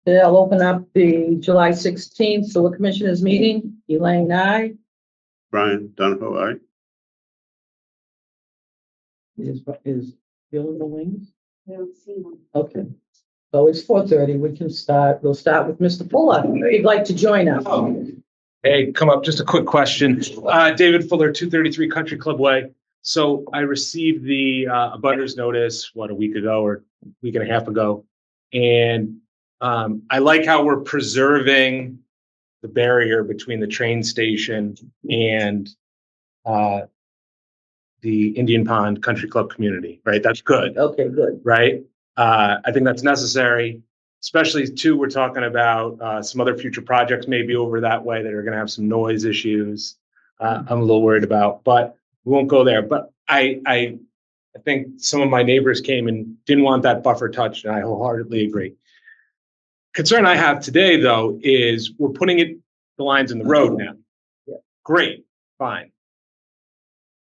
Okay, I'll open up the July 16th Sewer Commissioners meeting. Elaine, aye. Brian Donahoe, aye. Is Bill in the wings? I don't see one. Okay. So it's 4:30. We can start. We'll start with Mr. Fuller. If you'd like to join us. Hey, come up. Just a quick question. David Fuller, 233 Country Club Way. So I received the abutters notice, a week ago or a week and a half ago. And I like how we're preserving the barrier between the train station and the Indian Pond Country Club community, right? That's good, Okay, good. right? I think that's necessary, especially too, we're talking about some other future projects maybe over that way that are gonna have some noise issues. I'm a little worried about, but we won't go there. But I think some of my neighbors came and didn't want that buffer touched, and I wholeheartedly agree. Concern I have today, though, is we're putting the lines in the road now. Yeah. Great, fine.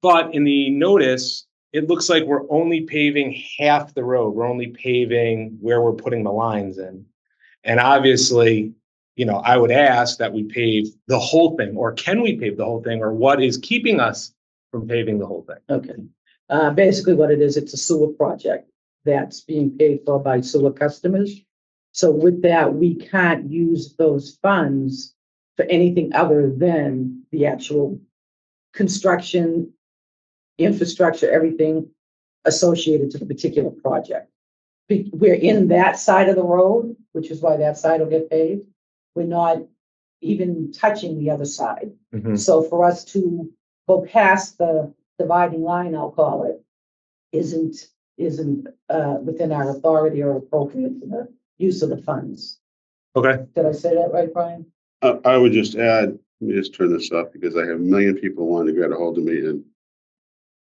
But in the notice, it looks like we're only paving half the road. We're only paving where we're putting the lines in. And obviously, I would ask that we pave the whole thing, or can we pave the whole thing, or what is keeping us from paving the whole thing? Okay. Basically what it is, it's a sewer project that's being paid for by sewer customers. So with that, we can't use those funds for anything other than the actual construction, infrastructure, everything associated to the particular project. We're in that side of the road, which is why that side will get paved. We're not even touching the other side. Mhm. So for us to go past the dividing line, I'll call it, isn't within our authority or appropriate for the use of the funds. Okay. Did I say that right, Brian? I would just add, let me just turn this up because I have a million people wanting to get a hold of me, and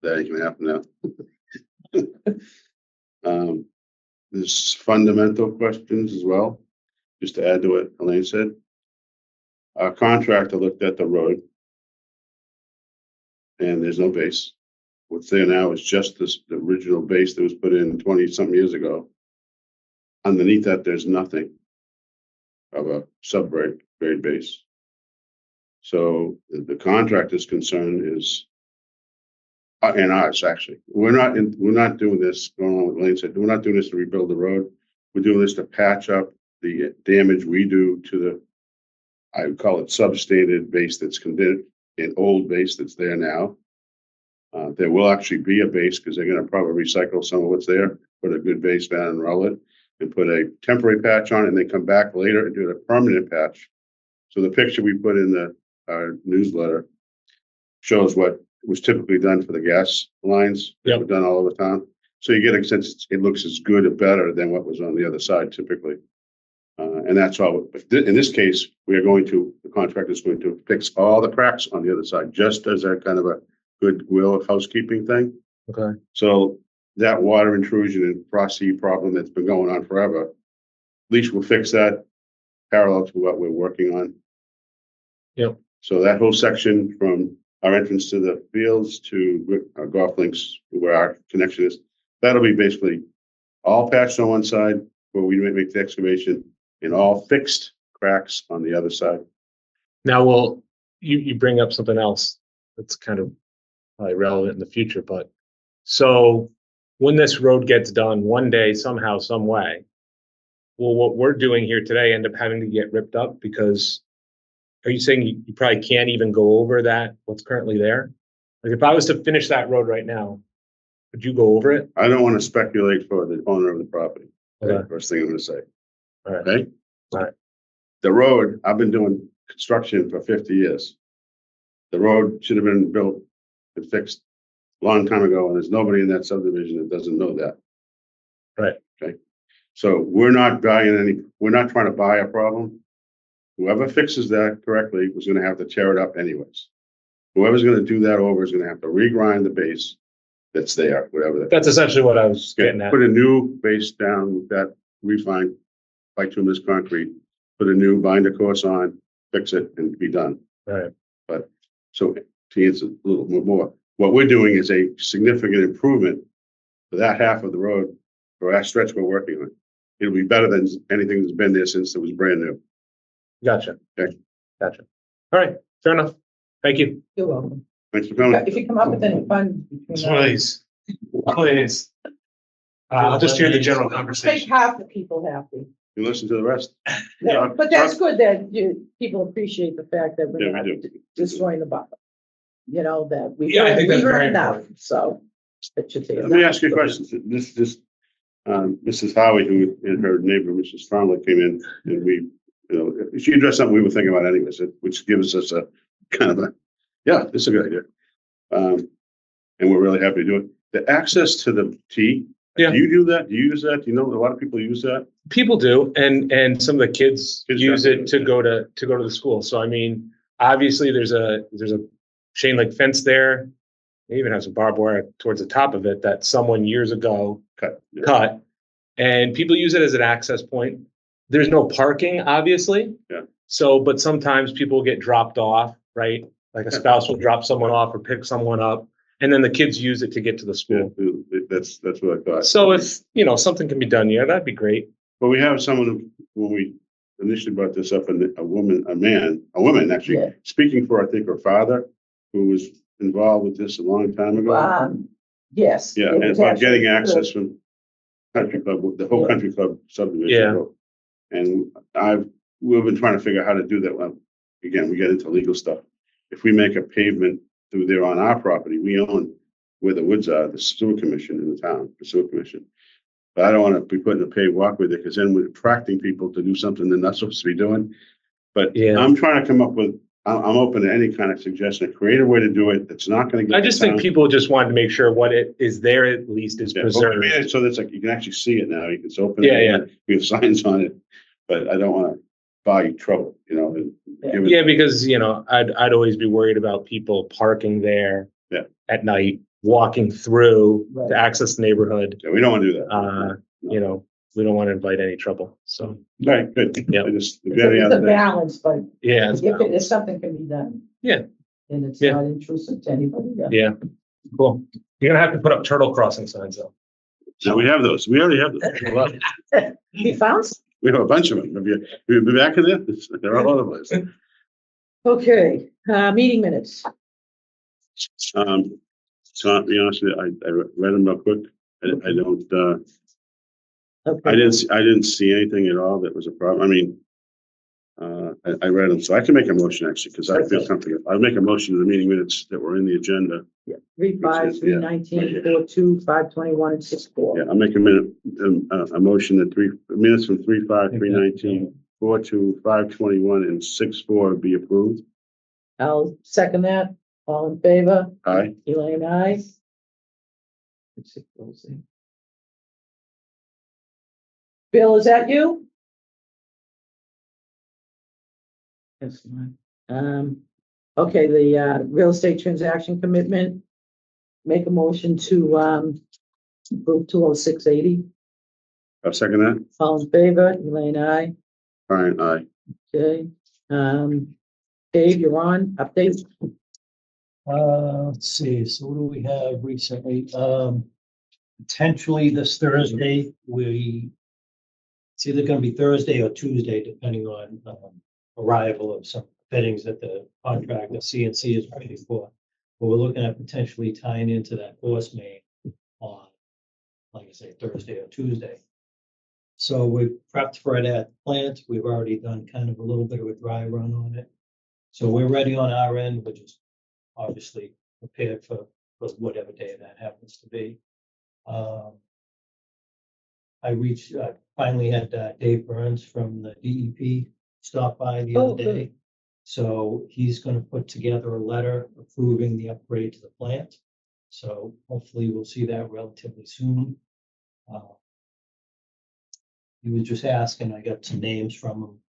that ain't gonna happen now. There's fundamental questions as well, just to add to what Elaine said. Our contractor looked at the road and there's no base. What's there now is just the original base that was put in 20-something years ago. Underneath that, there's nothing of a sub-grade base. So the contractor's concern is, and ours actually, we're not doing this, going on what Elaine said, we're not doing this to rebuild the road. We're doing this to patch up the damage we do to the, I would call it substandard base that's condemned, an old base that's there now. There will actually be a base because they're going to probably recycle some of what's there, put a good base down and roll it, and put a temporary patch on it, and then come back later and do a permanent patch. So the picture we put in our newsletter shows what was typically done for the gas lines that were done all over town. So you get a sense it looks as good or better than what was on the other side typically. And that's all. In this case, the contractor is going to fix all the cracks on the other side, just as a kind of a goodwill housekeeping thing. Okay. So that water intrusion and frosty problem that's been going on forever, at least we'll fix that parallel to what we're working on. Yep. So that whole section from our entrance to the fields to our golf links, where our connection is, that'll be basically all patched on one side where we make the excavation, and all fixed cracks on the other side. Now, you bring up something else that's kind of probably relevant in the future, but so when this road gets done one day, somehow, some way, will what we're doing here today end up having to get ripped up? Because are you saying you probably can't even go over that, what's currently there? Like if I was to finish that road right now, would you go over it? I don't want to speculate for the owner of the property. Okay. First thing I'm going to say. All right. Okay. All right. The road, I've been doing construction for 50 years. The road should have been built and fixed a long time ago, and there's nobody in that subdivision that doesn't know that. Right. Okay. So we're not trying to buy a problem. Whoever fixes that correctly was going to have to tear it up anyways. Whoever's going to do that over is going to have to regrind the base that's there, whatever. That's essentially what I was getting at. Put a new base down with that refined bituminous concrete, put a new binder course on, fix it, and be done. Right. But so to answer a little bit more, what we're doing is a significant improvement for that half of the road, for that stretch we're working on. it'll be better than anything that's been there since it was brand new. Gotcha. Okay. Gotcha. All right, fair enough. Thank you. You're welcome. Thanks for coming. If you come up with any fun between now and- Please. I'll just hear the general make conversation. half the people happy. You listen to the rest. Yeah, but that's good that people appreciate the fact that Yeah, we're we not do. destroying the buffer. You know, that we. Yeah, I think that's we heard very enough, important. so. It should take Let me ask you a question. Mrs. Howie, who and her neighbor, Mrs. Tromley, came in and we, she addressed something we were thinking about anyways, which gives us a kind of a, yeah, this is a good idea. And we're really happy to do it. The access to the T. Yeah. Do you do that? Do you use that? Do you know a lot of people use that? People do, and some of the kids use it to go to the school. So I mean, obviously there's a chain link fence there. It even has a barbed wire towards the top of it that someone years ago cut, and people use it as an access point. There's no parking, obviously. Yeah. So, but sometimes people get dropped off, right? Like a spouse will drop someone off or pick someone up, and then the kids use it to get to the Yeah, school. that's what I thought. So if, something can be done, yeah, that'd be great. But we have someone, when we initially brought this up, and a woman actually, Yeah. speaking for, I think, her father, who was involved with this a long time ago. Yes. Yeah, it and was it's about actually getting good. access from country club, the whole Yeah. country club subdivision. Yeah. And we've been trying to figure out how to do that. Well, again, we get into legal stuff. If we make a pavement through there on our property, we own where the woods are, the sewer commission in the town, the sewer commission. But I don't want to be putting a paved walkway there because then we're attracting people to do something they're not supposed to be doing. But Yeah. I'm trying to come up with, I'm open to any kind of suggestion, a creative way to do it that's not going to get. I just think people just wanted to make sure what it is there at least is Yeah, but we preserved. made it so that's like, you can actually see it now. You can open Yeah, it. yeah. We have signs on it, but I don't want to buy you trouble, and give it. Yeah, because I'd always be worried about people parking there Yeah. at night, walking through Right. to access the neighborhood. Yeah, we don't want to do that. We don't want to invite any trouble. So All right, good. Yeah. I just, if It's you have any a other things. balance, but yeah, if something can be done. Yeah. And it's Yeah. not intrusive to anybody. yeah, cool. You're gonna have to put up turtle crossing signs though. No, we have those. We already have those. He found some. We have a bunch of them. Have you been back in there? They're all over the place. Okay, meeting minutes. So to be honest with you, I read them real quick. I don't, Okay. I didn't see anything at all that was a problem. I mean, I read them, so I can make a motion actually, because I feel comfortable. I'll make a motion to the meeting minutes that were in the agenda. Yeah, 3-5, Which is, yeah. 3-19, 4-2, 5-21, and 6-4. Yeah, I'll make a motion that minutes from 3-5, 3-19, 4-2, 5-21, and 6-4 be approved. I'll second that. All in favor? Aye. Elaine, aye. Bill, is that you? Yes. Okay, the real estate transaction commitment. Make a motion to approve 20680. I'll second that. All in favor? Elaine, aye. Fine, aye. Okay. Dave, you're on. Update. Let's see, so what do we have recently? Potentially this Thursday, it's either gonna be Thursday or Tuesday, depending on, arrival of some fittings that the contractor CNC is ready for. But we're looking at potentially tying into that force main on, like I say, Thursday or Tuesday. So we prepped for it at the plant. We've already done kind of a little bit of a dry run on it. So we're ready on our end, which is obviously prepared for whatever day that happens to be. I finally had Dave Burns from the DEP stop by the Oh, other good. day. So he's gonna put together a letter approving the upgrade to the plant. So hopefully we'll see that relatively soon. He was just asking, I got some names from him,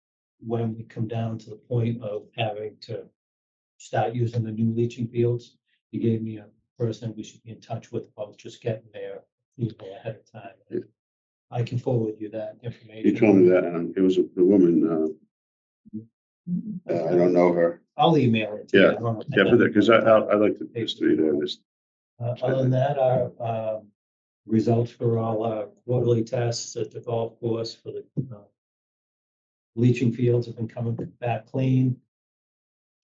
when we come down to the point of having to start using the new leaching fields. He gave me a person we should be in touch with about just getting there ahead of time. Yeah. I can forward you that information. You told me that, it was the woman, I don't know her. I'll email it. To you. Yeah. I don't know. Yeah, because I'd like to just read it. Other than that, results for all our quarterly tests at the golf course for the leaching fields have been coming back clean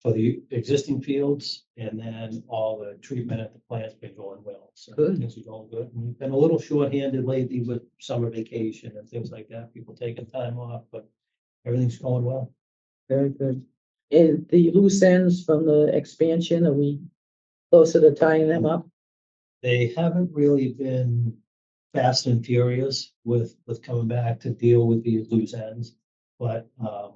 for the existing fields, and then all the treatment at the plant's been going well. So Good. things are going good. And we've been a little short-handed lately with summer vacation and things like that, people taking time off, but everything's going well. Very good. And the loose ends from the expansion, are we closer to tying them up? They haven't really been fast and furious with coming back to deal with these loose ends. But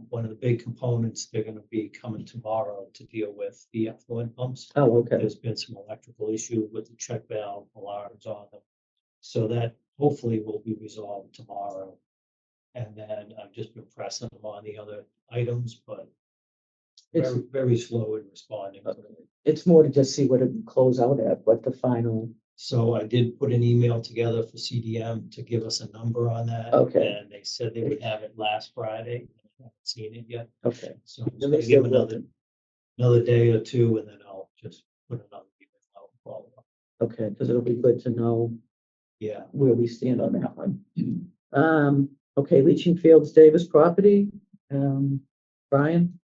one of the big components, they're gonna be coming tomorrow to deal with the effluent pumps. Oh, okay. There's been some electrical issue with the check valve alarms on them. So that hopefully will be resolved tomorrow. And then I've just been pressing them on the other items, but It's, very, very slow in responding. to it. it's more to just see what it would close out at, what the final, So I did put an email together for CDM to give us a number on that. Okay. And they said they would have it last Friday. I haven't seen it yet. okay. So I'm just At gonna least give they're another day or two, and then I'll just put another email out and follow up. Okay, because it'll be good to know Yeah, where we stand on that one. Okay, leaching fields, Davis property, Brian?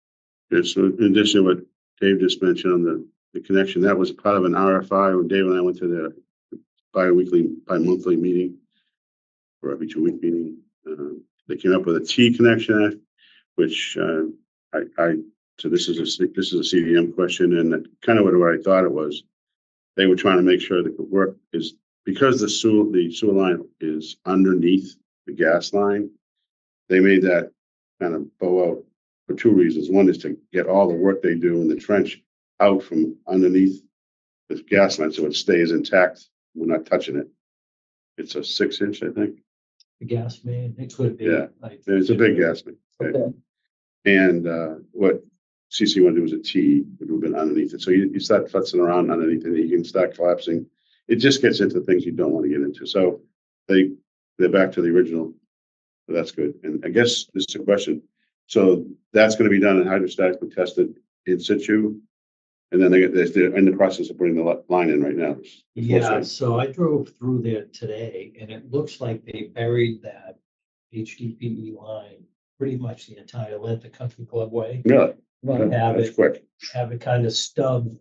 Yeah, so in addition to what Dave just mentioned on the connection, that was part of an RFI when Dave and I went to the bi-monthly meeting, or every 2-week meeting. They came up with a T connection, which so this is a CDM question, and kind of what I thought it was. They were trying to make sure that the work is, because the sewer line is underneath the gas line. They made that kind of bow out for 2 reasons. One is to get all the work they do in the trench out from underneath the gas line, so it stays intact. We're not touching it. It's a 6-inch, I think. the gas main, it could be. Yeah, It's a big gas main. Okay. Okay, And what CC wanted to do was a T, which would have been underneath it. So you start futzing around underneath it, you can start collapsing. It just gets into things you don't want to get into. So they're back to the original. So that's good. And I guess this is a question. So that's going to be done and hydrostatically tested in situ. And then they're in the process of putting the line in right now. Yeah, so I drove through there today, and it looks like they buried that HDPE line pretty much the entire length of Country Club Way. Yeah, right, Have that's it, quick. have it kind of stubbed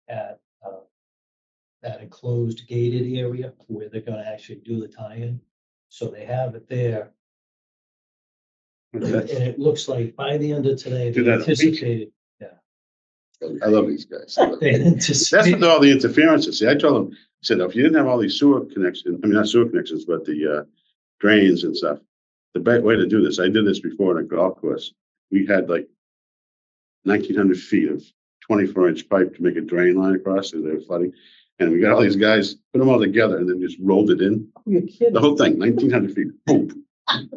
at that enclosed gated area where they're gonna actually do the tie-in. So they have it there, and Okay. it looks like by the end of today, Do they that a week? anticipated, I love these guys. they That's anticipated. what all the interferences. See, I told them, I said, if you didn't have all these sewer connections, I mean, not sewer connections, but the drains and stuff, the best way to do this, I did this before in a golf course. We had like 1,900 feet of 24-inch pipe to make a drain line across as they were flooding. And we got all these guys, put them all together and then just rolled it in. you're kidding. The whole thing, 1,900 feet, boom. And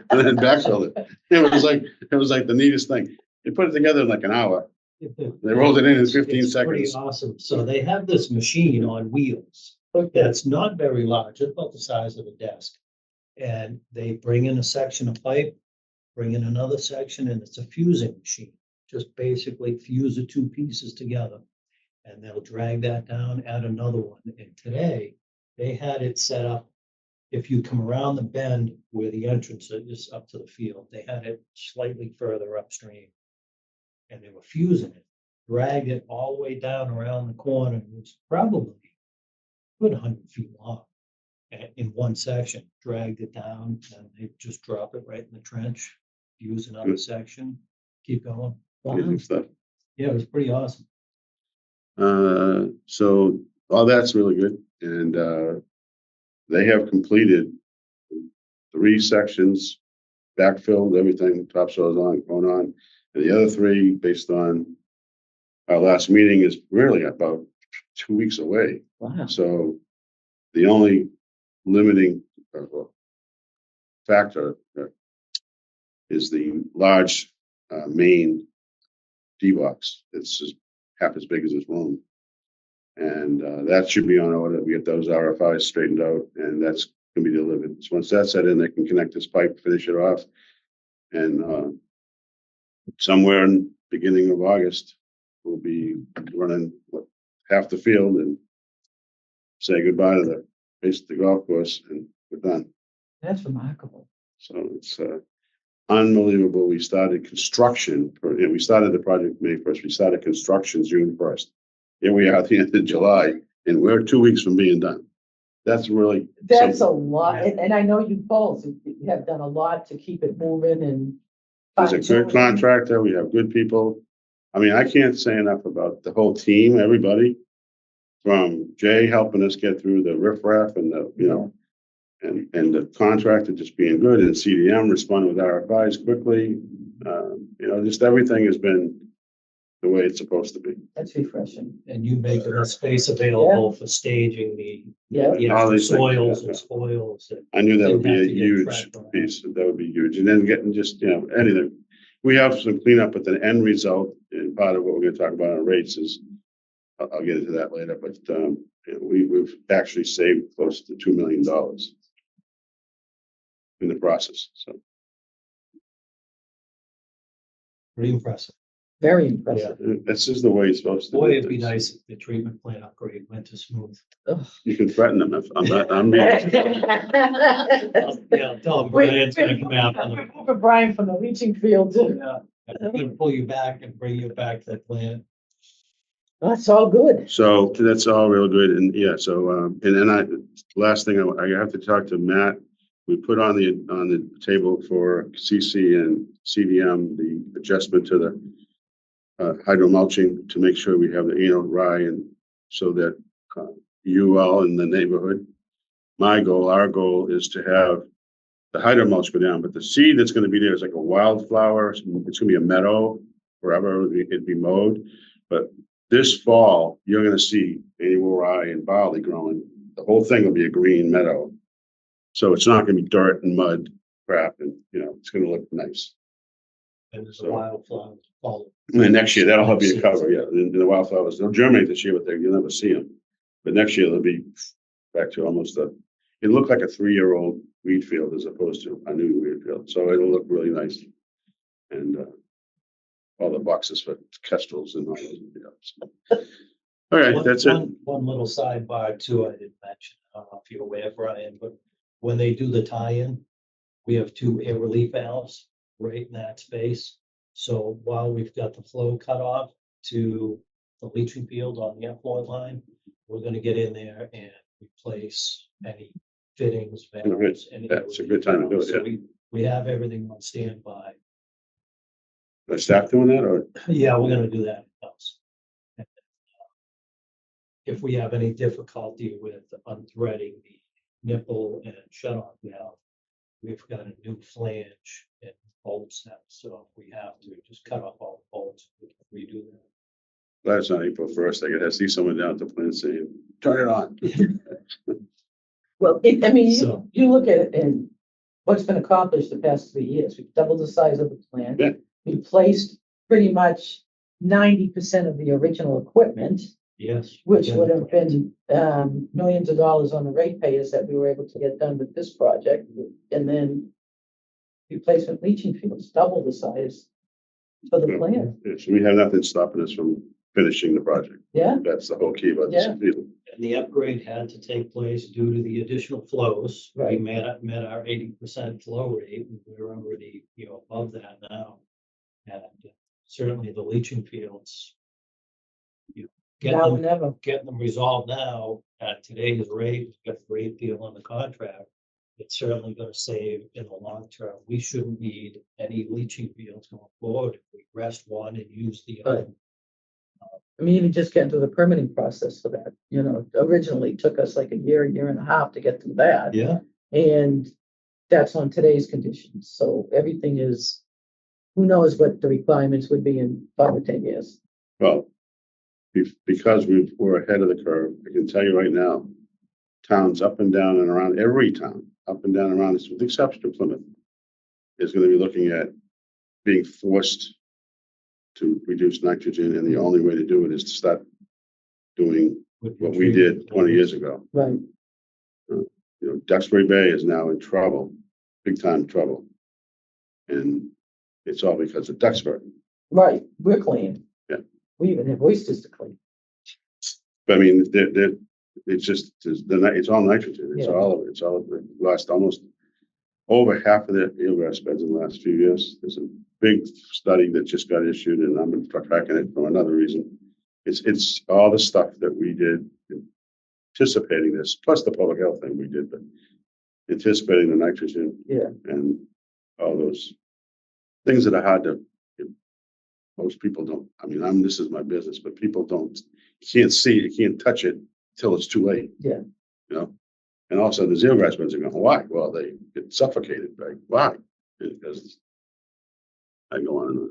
then backfilled it. It was like the neatest thing. They put it together in like an hour. They rolled it in 15 It's pretty seconds. awesome. So they have this machine on wheels Okay, that's not very large, it's about the size of a desk. And they bring in a section of pipe, bring in another section, and it's a fusing machine. Just basically fuse the two pieces together. And they'll drag that down, add another one. And today, they had it set up. If you come around the bend where the entrance is up to the field, they had it slightly further upstream. And they were fusing it, dragged it all the way down around the corner. And it's probably a good 100 feet long in one section, dragged it down, and they just drop it right in the trench, use another section, keep going. wow, Good stuff. Yeah, it was pretty awesome. So all that's really good. And they have completed 3 sections, backfilled everything, topsoil's going on. And the other 3, based on our last meeting, is really about 2 weeks away. wow, So the only limiting factor is the large main D-box. It's just half as big as this room. And that should be on order. We get those RFIs straightened out, and that's gonna be delivered. So once that's set in, they can connect this pipe, finish it off. And somewhere in beginning of August, we'll be running half the field and say goodbye to the basically the golf course, and we're done. That's remarkable. So it's unbelievable. We started construction, we started the project May 1st. We started construction June 1st. Here we are at the end of July, and we're 2 weeks from being done. That's really. That's a something. lot, and I know you both have done a lot to keep it moving and. There's a good contractor. We have good people. I mean, I can't say enough about the whole team, everybody. From Jay helping us get through the riffraff and the, and the contractor just being good, and CDM responding with RFIs quickly. Just everything has been the way it's supposed to be. That's refreshing. And you making a space available for staging the Yeah. the All extra these things, soils yeah. and spoils. And I knew that would be Didn't a have to get huge tracked on. piece. That would be huge. And then getting just, anything. We have some cleanup, but the end result, and part of what we're gonna talk about on rates is, I'll get into that later, but, we've actually saved close to $2 million in the process, so. pretty impressive. Very impressive. This is the way it's supposed to be. Boy, it'd be nice if the treatment plant upgrade went to smooth. You can threaten them if I'm being. Yeah, tell them Brian's gonna come out. We're moving Brian from the leaching field to. Yeah, I'm gonna pull you back and bring you back to the plant. That's all good. So that's all real good. And yeah, so, and then last thing, I have to talk to Matt. We put on the table for CC and CDM, the adjustment to the hydro mulching to make sure we have the rye, and so that you all in the neighborhood, our goal is to have the hydro mulch go down, but the seed that's going to be there is like a wildflower. It's going to be a meadow forever. It'd be mowed, but this fall you're going to see annual rye and barley growing. The whole thing will be a green meadow, so it's not going to be dirt and mud crap, and it's going to look nice. And there's a So- wildflower. Fall. And then next year, that'll help you cover, yeah. And the wildflowers, they'll germinate this year, but you'll never see them. But next year, they'll be back to almost it looked like a 3-year-old wheat field as opposed to a new wheat field. So it'll look really nice. And all the boxes for kestrels and all those. All right, that's it. One little sidebar too, I didn't mention, I don't know if you're aware, Brian, but when they do the tie-in, we have 2 air relief valves right in that space. So while we've got the flow cut off to the leaching field on the effluent line, we're gonna get in there and replace any fittings, valves. any air That's a relief good time to do it, valves. So yeah. we have everything on standby. Is staff doing that, or? Yeah, we're gonna do that in-house. And, if we have any difficulty with unthreading the nipple and shut-off valve, we've got a new flange and bolts now, so if we have to just cut off all the bolts, we can redo that. Glad it's not April 1st. I gotta see someone down at the plant saying, turn it on. Well, I mean, So- you look at it and what's been accomplished the past 3 years. We've doubled the size of the plant. Yeah. We placed pretty much 90% of the original equipment, Yes. which yeah. would have been millions of dollars on the ratepayers that we were able to get done with this project. And then replacement leaching fields, double the size for the plant. Yes, we have nothing stopping us from finishing the project. Yeah, That's the whole key about this Yeah. field. And the upgrade had to take place due to the additional flows. We Right. met our 80% flow rate, and we're already, above that now. And certainly the leaching fields. Getting now them or never. getting them resolved now at today's rate, we've got a great deal on the contract. It's certainly gonna save in the long term. We shouldn't need any leaching fields going forward. If we rest one and use the other. I mean, even just getting through the permitting process for that, originally took us like a year and a half to get through that. Yeah, And that's on today's conditions. So everything is, who knows what the requirements would be in 5 or 10 years. Well, because we're ahead of the curve, I can tell you right now, towns up and down and around, every town, up and down around us, with the exception of Plymouth, is gonna be looking at being forced to reduce nitrogen, and the only way to do it is to start doing what we did 20 years ago. Right. Duxbury Bay is now in trouble, big time trouble. And it's all because of Duxbury. Right. We're clean. Yeah. We even have oysters to clean. But I mean, it's just, it's all nitrogen, it's Yeah. all of it, it's all, lost almost over half of the eelgrass beds in the last few years. There's a big study that just got issued, and I'm tracking it for another reason. It's all the stuff that we did anticipating this, plus the public health thing we did, but anticipating the nitrogen. Yeah. And all those things that are hard to, most people don't, I mean, this is my business, but people don't, you can't see it, you can't touch it till it's too late. Yeah. You know, and all of a sudden the eelgrass beds are going, why? Well, they get suffocated, right? Why? Because I go on and on.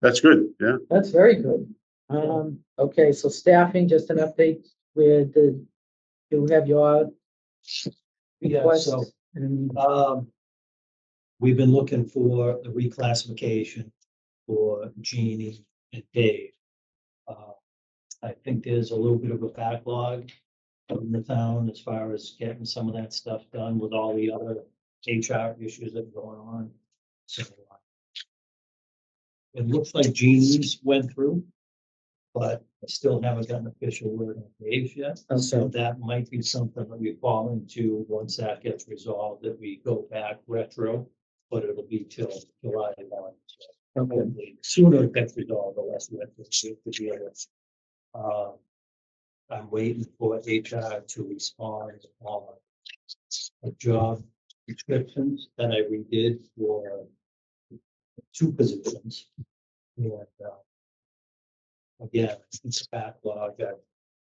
That's good, yeah. That's very good. Okay, so staffing, just an update with you have your Yeah, request. so, And we've been looking for the reclassification for Jeannie and Dave. I think there's a little bit of a backlog in the town as far as getting some of that stuff done with all the other HR issues that are going on. So it looks like Jeannie's went through, but I still haven't gotten official word on Dave's yet. So Okay. that might be something that we fall into once that gets resolved, that we go back retro, but it'll be till July 1. So Okay. hopefully sooner it gets resolved, the less retro to be able to. I'm waiting for HR to respond on a job descriptions that I redid for 2 positions. And again, it's a backlog. I've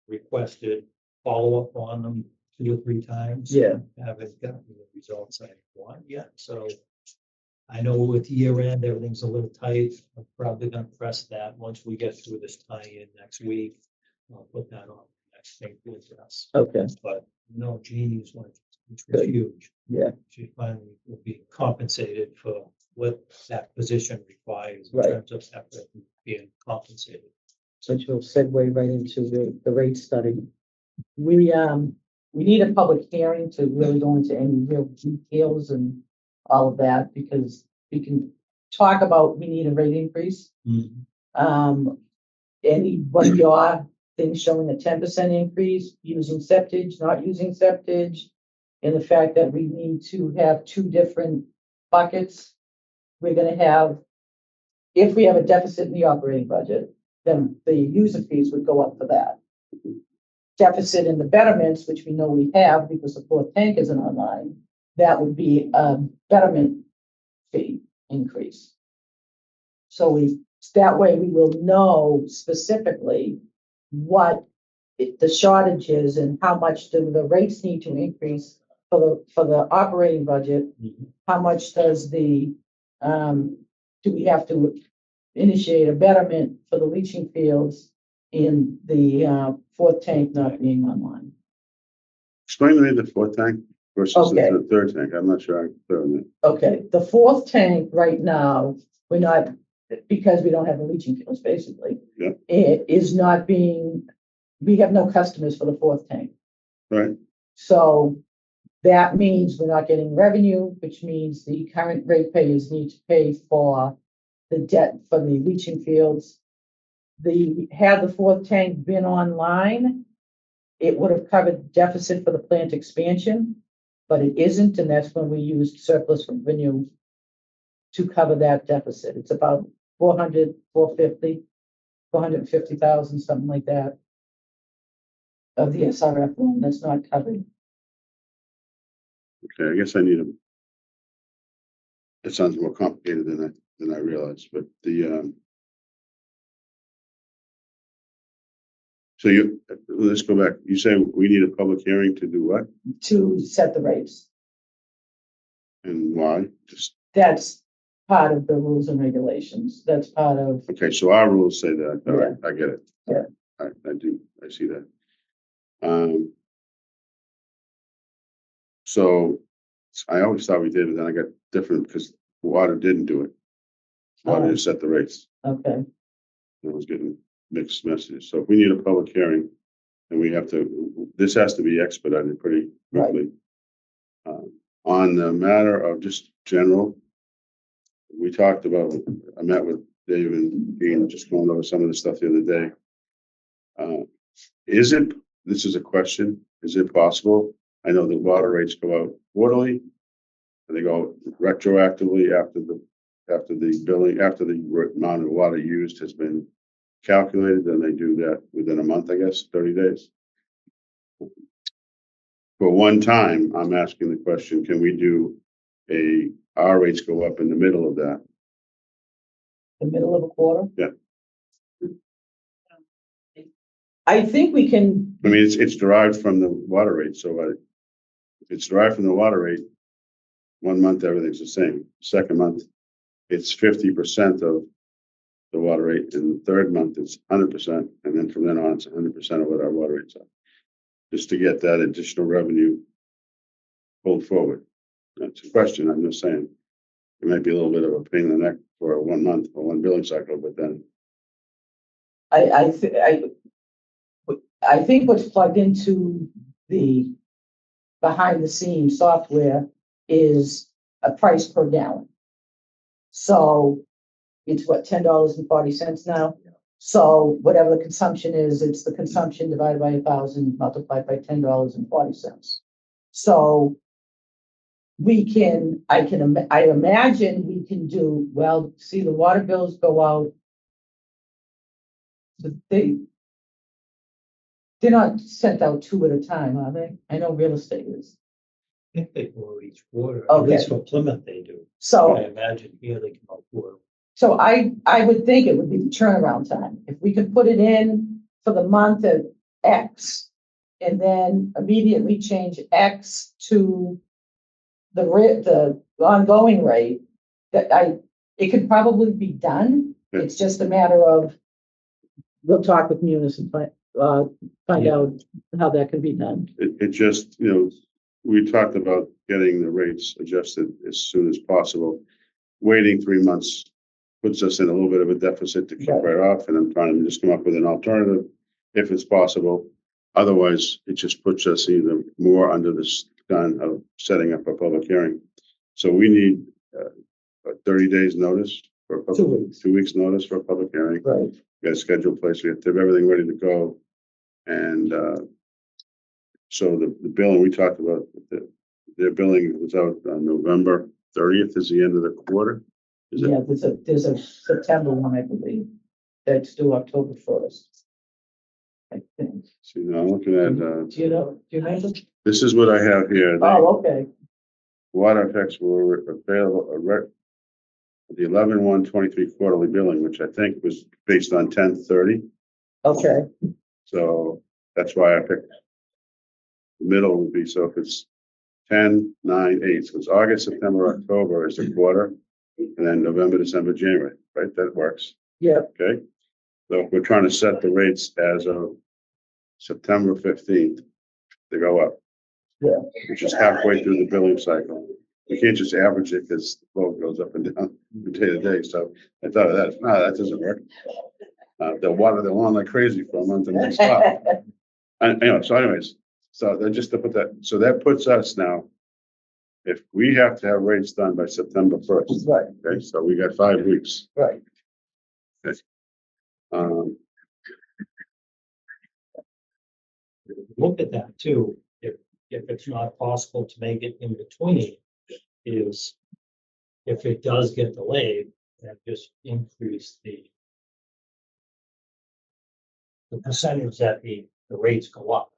requested follow-up on them 2 or 3 times. Yeah. Haven't gotten the results I want yet, so I know with year end, everything's a little tight. I'm probably gonna press that once we get through this tie-in next week. I'll put that on the next thing to address. Okay, But no, Jeannie's one, which was Good. huge. yeah, She finally will be compensated for what that position requires in Right. terms of effort and being compensated. which will segue right into the rate study. We need a public hearing to really go into any real details and all of that, because we can talk about, we need a rate increase. What your thing showing a 10% increase, using septage, not using septage, and the fact that we need to have 2 different buckets. We're gonna have, if we have a deficit in the operating budget, then the user fees would go up for that. Deficit in the betterments, which we know we have because the 4th tank isn't online, that would be a betterment fee increase. So that way we will know specifically what the shortage is and how much do the rates need to increase for the operating budget. How much does do we have to initiate a betterment for the leaching fields in the 4th tank not being online? Explain to me the 4th tank versus Okay. the 3rd tank. I'm not sure I'm clear on that. Okay, the 4th tank right now, we're not, because we don't have the leaching fields, basically. Yeah. It is not being, we have no customers for the 4th tank. Right, So that means we're not getting revenue, which means the current ratepayers need to pay for the debt for the leaching fields. Had the 4th tank been online, it would have covered deficit for the plant expansion, but it isn't, and that's when we used surplus revenue to cover that deficit. It's about 450,000, something like that, of the SRF loan that's not covered. okay, I guess I need it sounds more complicated than I realized, but so let's go back. You say we need a public hearing to do what To set the rates. and why? Just, That's part of the rules and regulations. That's part of, okay, so our rules say that. All right, I get it. Yeah. I do, I see that. So I always thought we did, but then I got different because water didn't do it. Water just set the rates. okay, I was getting mixed messages. So if we need a public hearing, then we have to, this has to be expedited pretty quickly. On the matter of just general, we talked about, I met with Dave and Dean, just going over some of the stuff the other day. Is it this is a question, is it possible? I know the water rates go out quarterly. And they go retroactively after the billing, after the amount of water used has been calculated, then they do that within a month, I guess, 30 days. For one time, I'm asking the question, can we do our rates go up in the middle of that? The middle of a quarter? Yeah. I think we can, I mean, it's derived from the water rate, so it's derived from the water rate. 1 month, everything's the same. Second month, it's 50% of the water rate, and the third month it's 100%, and then from then on it's 100% of what our water rates are. Just to get that additional revenue pulled forward. That's a question. I'm just saying it might be a little bit of a pain in the neck for 1 month or one billing cycle, but then I think what's plugged into the behind the scenes software is a price per gallon. So it's what, $10.40 now? So whatever the consumption is, it's the consumption divided by 1,000 multiplied by $10.40. So I imagine we can do, well, see, the water bills go out. They're not sent out 2 at a time, are they? I know real estate is. I think they go each quarter, at Okay. least for Plymouth they do. So. I imagine here they come out quarter. So I would think it would be the turnaround time. If we could put it in for the month of X and then immediately change X to the ongoing rate, it could probably be done. Yeah. It's just a matter of, we'll talk with Munis and find out how that can be done. it just, we talked about getting the rates adjusted as soon as possible. Waiting 3 months puts us in a little bit of a deficit to keep right off, and I'm trying to just come up with an alternative if it's possible. Otherwise, it just puts us either more under the gun of setting up a public hearing. So we need 30 days notice for a public, 2 weeks. 2 weeks notice for a public hearing. Right. We got a scheduled place. We have to have everything ready to go. And so the billing we talked about, their billing was out on November 30th is the end of the quarter. Is it? Yeah, there's a September one, I believe, that's due October 1st. I think. See, now I'm looking at, Do you remember? this is what I have here. The Oh, okay. water effects were available, the 11/1/23 quarterly billing, which I think was based on 10/30. Okay. So that's why I picked the middle would be, so if it's 10/9/8, so it's August, September, October is the quarter, and then November, December, January, right? That works. Yeah. Okay. So if we're trying to set the rates as of September 15th to go up. Yeah. Which is halfway through the billing cycle. We can't just average it because the flow goes up and down from day to day. So I thought of that. No, that doesn't work. They'll water the lawn like crazy for a month and then stop. So anyways, so they're just to put that, so that puts us now, if we have to have rates done by September 1st. Right. Okay, so we got 5 weeks. Right. Okay. Look at that too, if it's not possible to make it in between, is if it does get delayed, that just increase the percentage that the rates go up.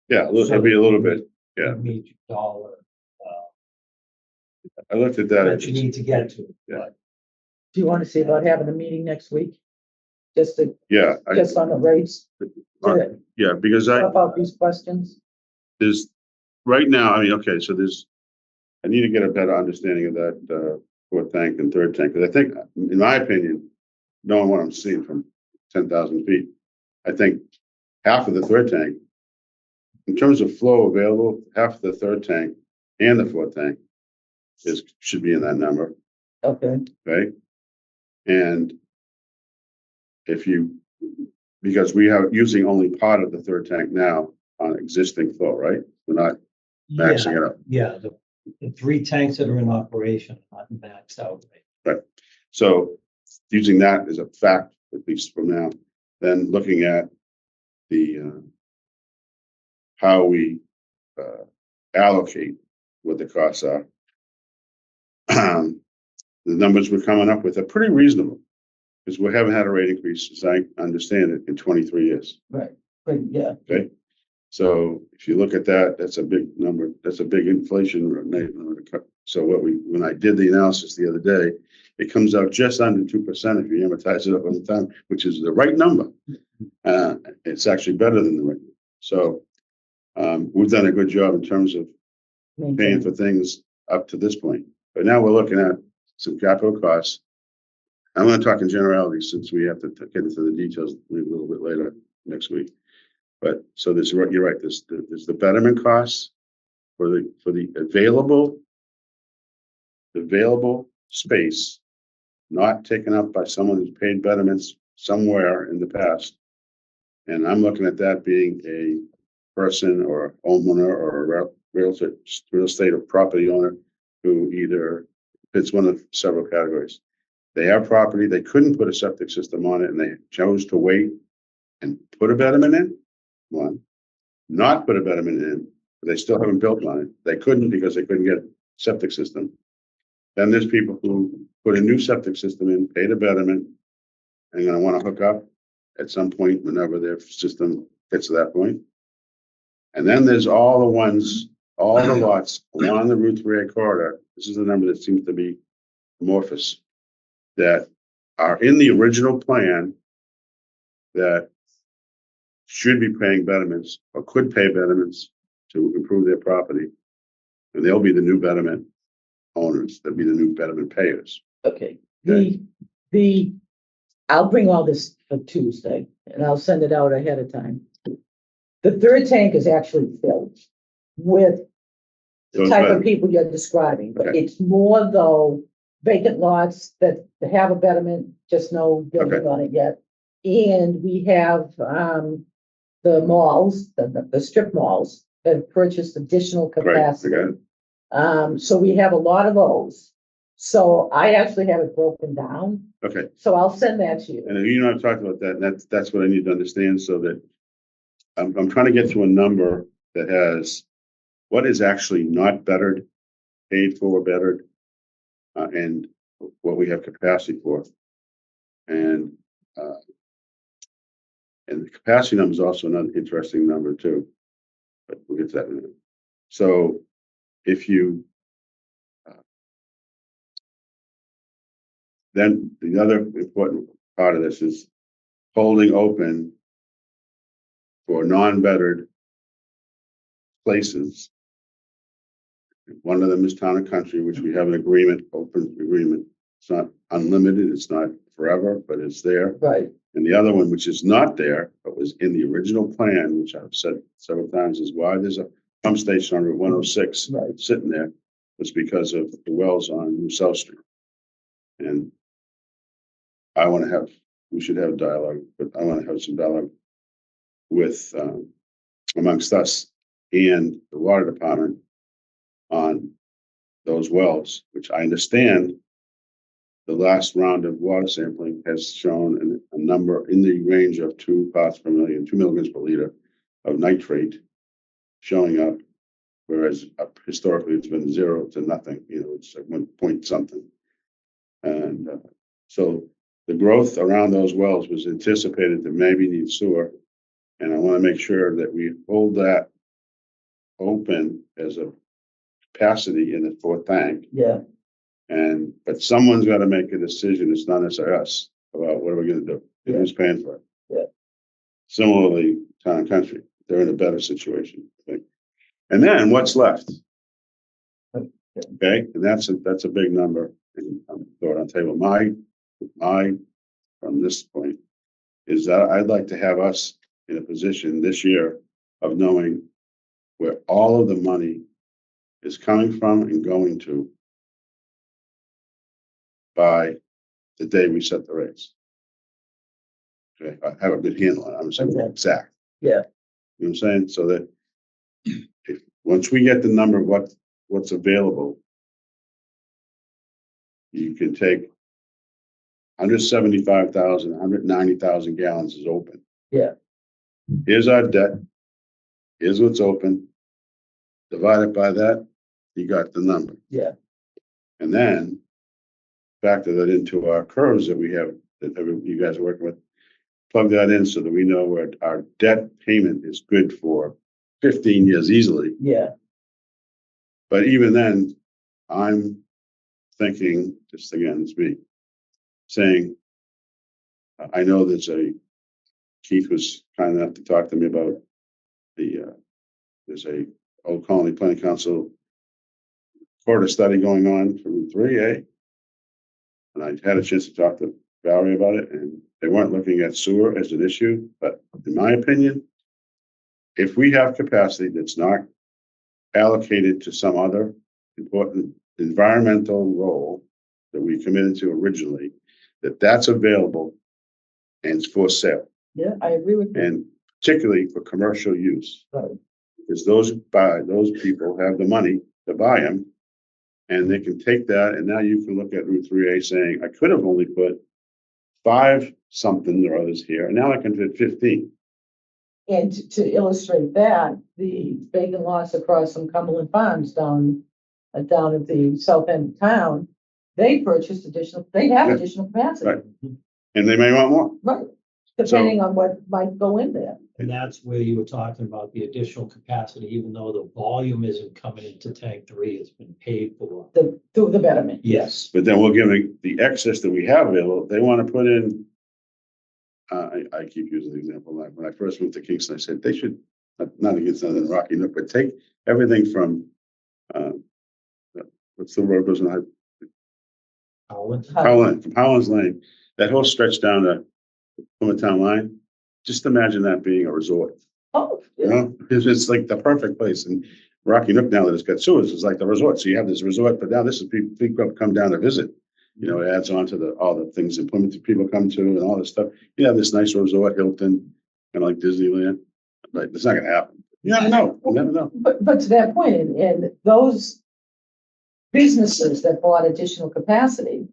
Yeah, it'll be a little bit. Yeah. Each dollar I looked at that. that you need to get to. Yeah. Do you want to see about having a meeting next week? Just Just on the rates? Yeah, because About these questions? there's right now, I mean, okay, so I need to get a better understanding of that fourth tank and third tank, because I think, in my opinion, knowing what I'm seeing from 10,000 feet, I think half of the third tank, in terms of flow available, half of the third tank and the fourth tank should be in that number. Okay. Okay. And because we are using only part of the third tank now on existing flow, right? We're not maxing it up. Yeah, the 3 tanks that are in operation are not maxed out. Right. So using that as a fact, at least from now, then looking at the how we allocate what the costs are. The numbers we're coming up with are pretty reasonable, because we haven't had a rate increase, as I understand it, in 23 years. But yeah, Okay, so if you look at that, that's a big number. That's a big inflation rate. So when I did the analysis the other day, it comes out just under 2% if you amortize it over the time, which is the right number. It's actually better than the right number. So we've done a good job in terms of paying for things up to this point. But now we're looking at some capital costs. I'm going to talk in generalities since we have to get into the details a little bit later next week. But so you're right. There's the betterment costs for the available space, not taken up by someone who's paid betterments somewhere in the past. And I'm looking at that being a person or a homeowner or a real estate or property owner who either fits one of several categories. They have property, they couldn't put a septic system on it, and they chose to wait and put a betterment in. One, not put a betterment in, but they still haven't built on it. They couldn't because they couldn't get a septic system. Then there's people who put a new septic system in, paid a betterment, and gonna want to hook up at some point whenever their system gets to that point. And then there's all the lots along the Route 3A corridor. This is the number that seems to be amorphous, that are in the original plan that should be paying betterments or could pay betterments to improve their property. And they'll be the new betterment owners. They'll be the new betterment payers. okay. Okay. I'll bring all this for Tuesday and I'll send it out ahead of time. The third tank is actually filled with the Those type of betterment. people you're describing, but Okay. it's more though vacant lots that have a betterment, just no building Okay. on it yet. And we have, the malls, the strip malls that have purchased additional Right, capacity. I got it. So we have a lot of those. So I actually have it broken down, Okay. so I'll send that to you. And you know, I've talked about that, and that's what I need to understand, so that I'm trying to get to a number that has what is actually not bettered, paid for, bettered, and what we have capacity for. And the capacity number is also another interesting number too, but we'll get to that in a minute. So if you, then the other important part of this is holding open for non-bettered places. One of them is Town and Country, which we have an agreement, open agreement. It's not unlimited, it's not forever, but it's there. Right, And the other one, which is not there, but was in the original plan, which I've said several times, is why there's a pump station on Route 106 right. sitting there, was because of the wells on New South Street. And we should have dialogue, but I want to have some dialogue with, amongst us and the water department on those wells, which I understand the last round of water sampling has shown a number in the range of 2 parts per million, 2 milligrams per liter of nitrate showing up, whereas historically it's been 0 to nothing, it's like 1 point something. And so the growth around those wells was anticipated to maybe need sewer. And I want to make sure that we hold that open as a capacity in the fourth tank. Yeah, But someone's got to make a decision. It's not necessarily us about what are we going to do. Yeah. Who's paying for it? Yeah. Similarly, Town and Country, they're in a better situation, I think. And then what's left? Okay, and that's a big number. And I'm throwing on the table. My from this point is that I'd like to have us in a position this year of knowing where all of the money is coming from and going to by the day we set the rates. Okay, I have a good handle on it. I'm saying Okay. exact. Yeah. You know what I'm saying? So that once we get the number of what's available, you can take 175,000, 190,000 gallons is open. Yeah. Here's our debt. here's what's open. Divide it by that, you got the number. Yeah. And then factor that into our curves that we have, you guys are working with. Plug that in so that we know where our debt payment is good for 15 years easily. Yeah, But even then, I'm thinking, just again, it's me, saying, I know Keith was kind enough to talk to me about there's a Old Colony Planning Council quarter study going on for Route 3A. And I had a chance to talk to Valerie about it, and they weren't looking at sewer as an issue, but in my opinion, if we have capacity that's not allocated to some other important environmental role that we committed to originally, that's available and it's for sale, yeah, I agree with you. and particularly for commercial use. Right. Because those people have the money to buy them, and they can take that, and now you can look at Route 3A saying, I could have only put 5 something or others here, and now I can fit 15. And to illustrate that, the vacant lots across from Cumberland Farms down at the south end of town, they have Yeah. additional capacity. Right. And they may want more. Right, depending on what might go in there. And that's where you were talking about the additional capacity, even though the volume isn't coming into tank 3, it's been paid for. Through the betterment. Yes. But then we'll give it the excess that we have available. They want to put in, I keep using the example, like when I first moved to Kingston, I said they should, not against Southern Rocky Nook, but take everything from, what's the road goes on, from Howland's Lane, that whole stretch down to Plymouth Town Line. Just imagine that being a resort. Oh, You yeah, know, it's like the perfect place. And Rocky Nook, now that it's got sewers, is like the resort. So you have this resort, but now this is people come down to visit. You know, it adds on to all the things that Plymouth people come to and all this stuff. You have this nice resort, Hilton, kind of like Disneyland. Like, it's not gonna happen. You never know. You never know. but to that point, and those businesses that bought additional capacity,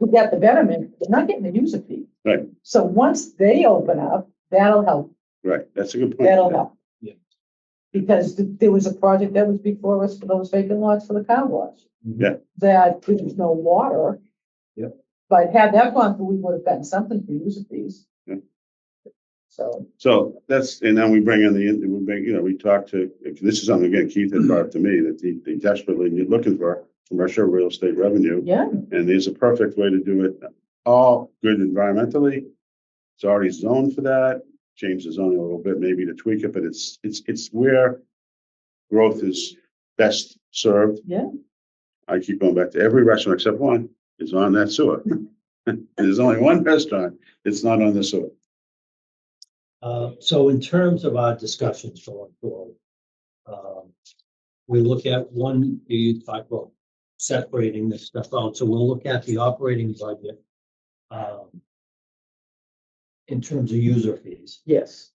who got the betterment, they're not getting the user fee. Right. So once they open up, that'll help. Right. That's a good point. That'll help. Yeah. Because there was a project that was before us for those vacant lots for the car wash. Yeah. That there was no water. Yep. But had that gone through, we would have gotten something for user fees. Yeah. So that's, and then we bring in we talk to, this is something, again, Keith had brought up to me, that they desperately need looking for commercial real estate revenue. yeah, And there's a perfect way to do it. All good environmentally. It's already zoned for that. Change the zoning a little bit, maybe to tweak it, but it's where growth is best served. Yeah. I keep going back to every restaurant except one is on that sewer. And there's only one restaurant that's not on the sewer. So in terms of our discussions going forward, we look at you talk about separating this stuff out. So we'll look at the operating budget in terms of user fees. yes,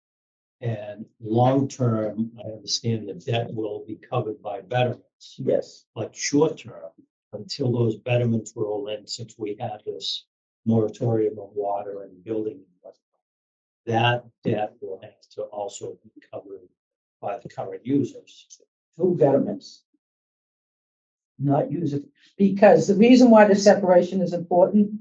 And long-term, I understand the debt will be covered by betterments. yes, But short-term, until those betterments roll in, since we have this moratorium on water and building, that debt will have to also be covered by the current users. through betterments. Not user, because the reason why the separation is important,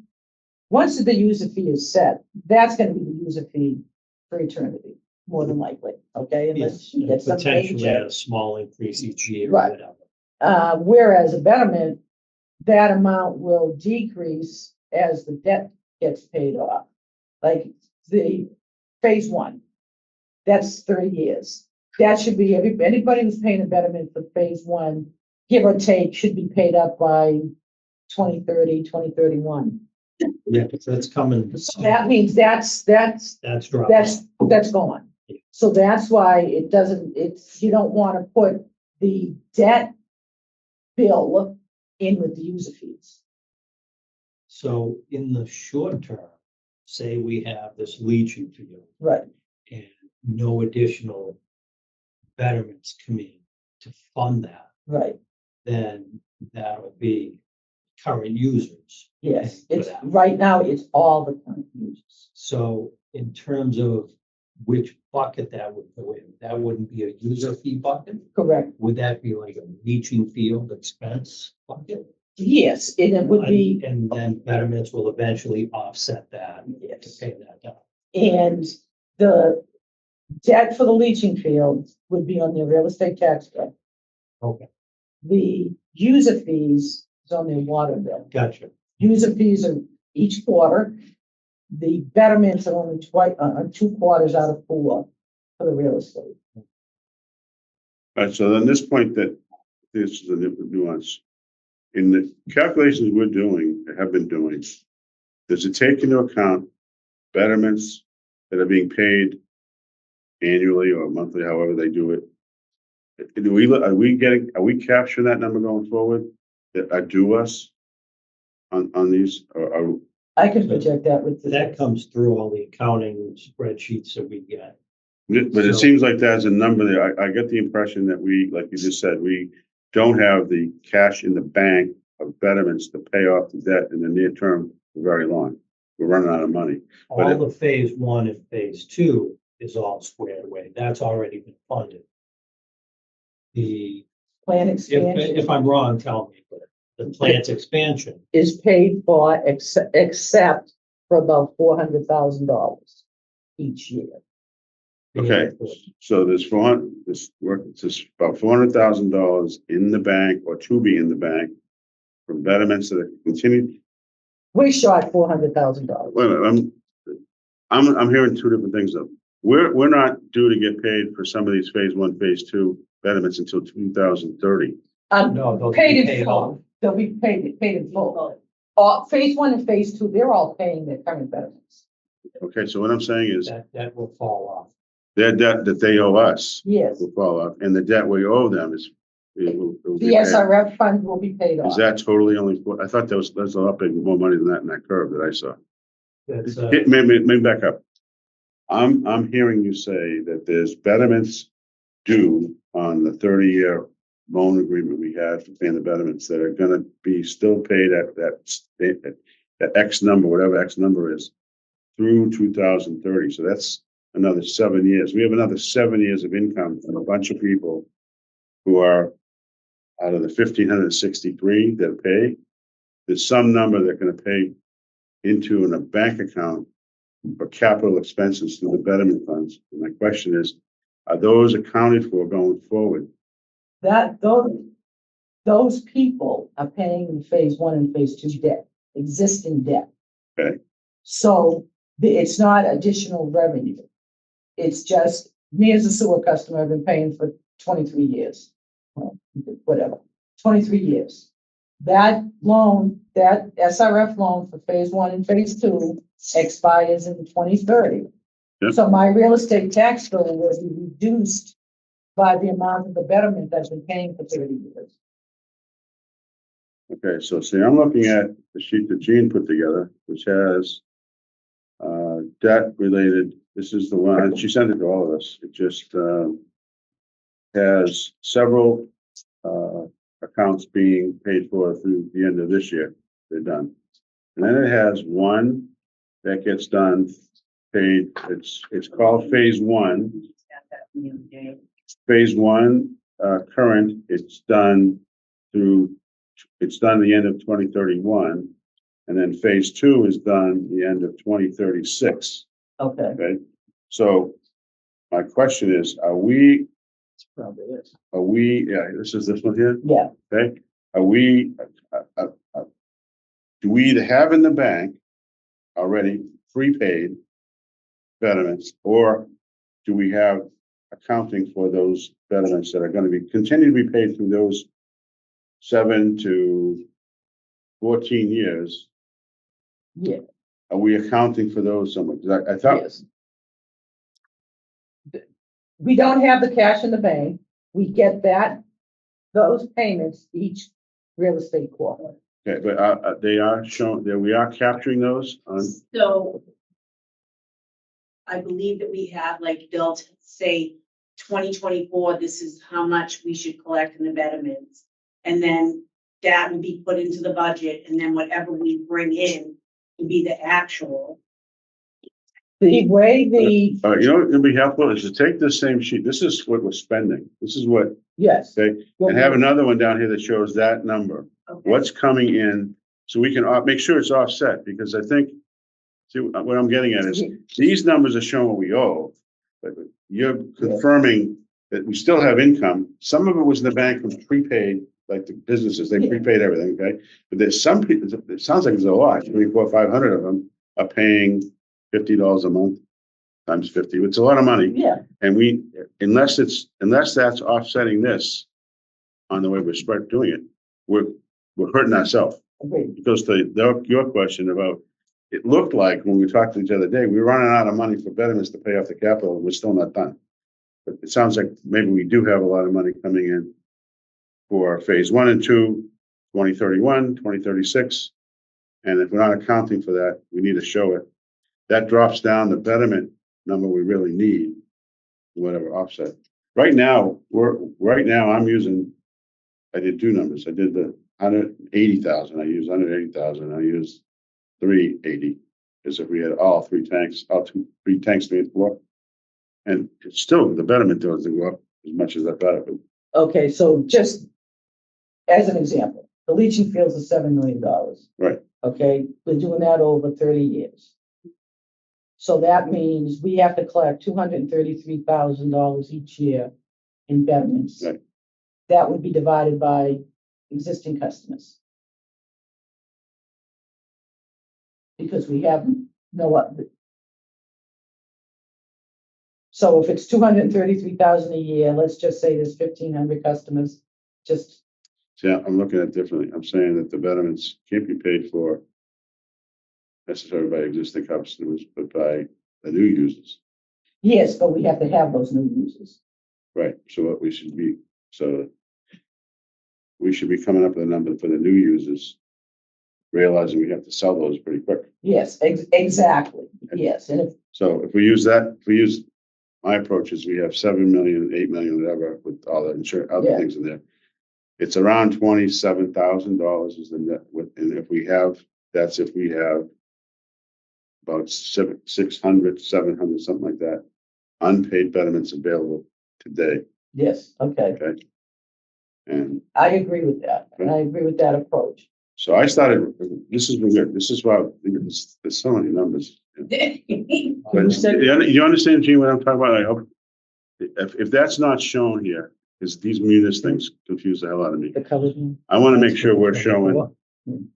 once the user fee is set, that's gonna be the user fee for eternity, more than likely, okay? Unless you get some Potentially at major. a small increase each year or Right. whatever. Whereas a betterment, that amount will decrease as the debt gets paid off. Like the phase 1, that's 30 years. That should be, anybody who's paying a betterment for phase 1, give or take, should be paid up by 2030, 2031. Yeah, so that's coming. So that means that's dropping. that's gone. So that's why you don't want to put the debt bill in with the user fees. So in the short term, say we have this leaching field Right, and no additional betterments come in to fund that, right. then that would be current users. Yes, for it's that. right now, it's all the current users. So in terms of which bucket that would go in. That wouldn't be a user fee bucket. Correct. Would that be like a leaching field expense bucket? Yes, and it would be, And then betterments will eventually offset that to yes. pay that down. And the debt for the leaching field would be on their real estate tax bill. Okay, The user fees is on their water bill. gotcha. User fees are each quarter. The betterments are only twice, 2 quarters out of 4 for the real estate. All right, so then this point that this is a nuance. In the calculations we're doing, have been doing, does it take into account betterments that are being paid annually or monthly, however they do it? Are we capturing that number going forward that are due us on these, or I can project that with That the, comes through all the accounting spreadsheets that we get. but it So- seems like there's a number there. I get the impression that we, like you just said, we don't have the cash in the bank of betterments to pay off the debt in the near term for very long. We're running out of money. But All it- the phase 1 and phase 2 is all squared away. That's already been funded. The, plan expansion if I'm wrong, tell me, but the plant's expansion, is paid for except for about $400,000 each year. Okay, so there's there's about $400,000 in the bank or to be in the bank from betterments that are continued. We shot $400,000. Wait a minute, I'm hearing two different things though. We're not due to get paid for some of these phase 1, phase 2 betterments until 2030. No, they'll be Paid in paid full. off. They'll be paid in full. Phase 1 and phase 2, they're all paying their current benefits. Okay, so what I'm saying is That will fall off. their debt that they owe us Yes, will fall off, and the debt we owe them it will be the paid. SRF fund will be paid Is off. that totally only, I thought there's a lot big more money than that in that curve that I saw. That's, Maybe back up. I'm hearing you say that there's betterments due on the 30-year loan agreement we had for paying the betterments that are gonna be still paid at that X number, whatever X number is, through 2030. So that's another 7 years. We have another 7 years of income from a bunch of people who are out of the 1,563 that pay. There's some number they're gonna pay into in a bank account for capital expenses through the betterment funds. And my question is, are those accounted for going forward? Those people are paying in phase 1 and phase 2 debt, existing debt. Okay. So it's not additional revenue. It's just, me as a sewer customer, I've been paying for 23 years. Well, whatever, 23 years. That loan, that SRF loan for phase 1 and phase 2 expires in 2030. Yep. So my real estate tax bill will be reduced by the amount of the betterment I've been paying for 30 years. Okay, so see, I'm looking at the sheet that Gene put together, which has debt related. This is the one, she sent it to all of us. It just has several accounts being paid for through the end of this year. They're done. And then it has one that gets done, paid, it's called phase 1. Phase 1, current, it's done the end of 2031. And then phase 2 is done the end of 2036. Okay. Okay, so my question is, are we, yeah, this one here, Yeah, okay? Are we, do we either have in the bank already prepaid betterments, or do we have accounting for those betterments that are gonna be, continue to be paid through those 7 to 14 years? yeah, Are we accounting for those somewhere? 'Cause I thought, yes. We don't have the cash in the bank. We get those payments each real estate quarter. okay, but they are shown, that we are capturing those on, So I believe that we have, like, they'll say 2024, this is how much we should collect in the betterments. And then that will be put into the budget, and then whatever we bring in will be the actual. The way the, You know, what would be helpful is to take this same sheet, this is what we're spending, this is what, yes. okay, and have another one down here that shows that number. Okay. What's coming in, so we can make sure it's offset, because I think, see, what I'm getting at is, these numbers are showing what we owe, but you're confirming that we still have income. Some of it was in the bank from prepaid, like the businesses, they prepaid everything, okay? But there's some people, it sounds like there's a lot, 300, 400, 500 of them are paying $50 a month times 50. It's a lot of money. Yeah, And we, unless that's offsetting this on the way we're doing it, we're hurting ourselves. agreed. Because your question about, it looked like when we talked to each other today, we were running out of money for betterments to pay off the capital, and we're still not done. But it sounds like maybe we do have a lot of money coming in for phase 1 and 2, 2031, 2036. And if we're not accounting for that, we need to show it. That drops down the betterment number we really need, whatever offset. Right now, I'm using, I did two numbers. I did the 180,000. I used 180,000. I used 380. Because if we had all three tanks made for, and it's still, the betterment doesn't go up as much as that better. Okay, so just as an example, the leaching fields are $7 million. Right. Okay, we're doing that over 30 years. So that means we have to collect $233,000 each year in betterments. Right. That would be divided by existing customers. Because we have no other. So if it's 233,000 a year, let's just say there's 1,500 customers, just, See, I'm looking at it differently. I'm saying that the betterments can't be paid for necessarily by existing customers, but by the new users. yes, but we have to have those new users. Right, so what we should be coming up with a number for the new users, realizing we have to sell those pretty quick. Yes, exactly, yes, and if, So if we use my approach is we have 7 million, 8 million, whatever, with all the insurance, other Yeah. things in there. It's around $27,000 is the net, and if we have about 600, 700, something like that, unpaid betterments available today, yes, okay, okay? And I agree with that, and I agree with that approach. so I started, this has been good, this is why, there's so many numbers. But you understand, Gene, what I'm talking about? I hope, if that's not shown here, because these munis things confuse the hell out of me. The colored one. I want to make sure we're showing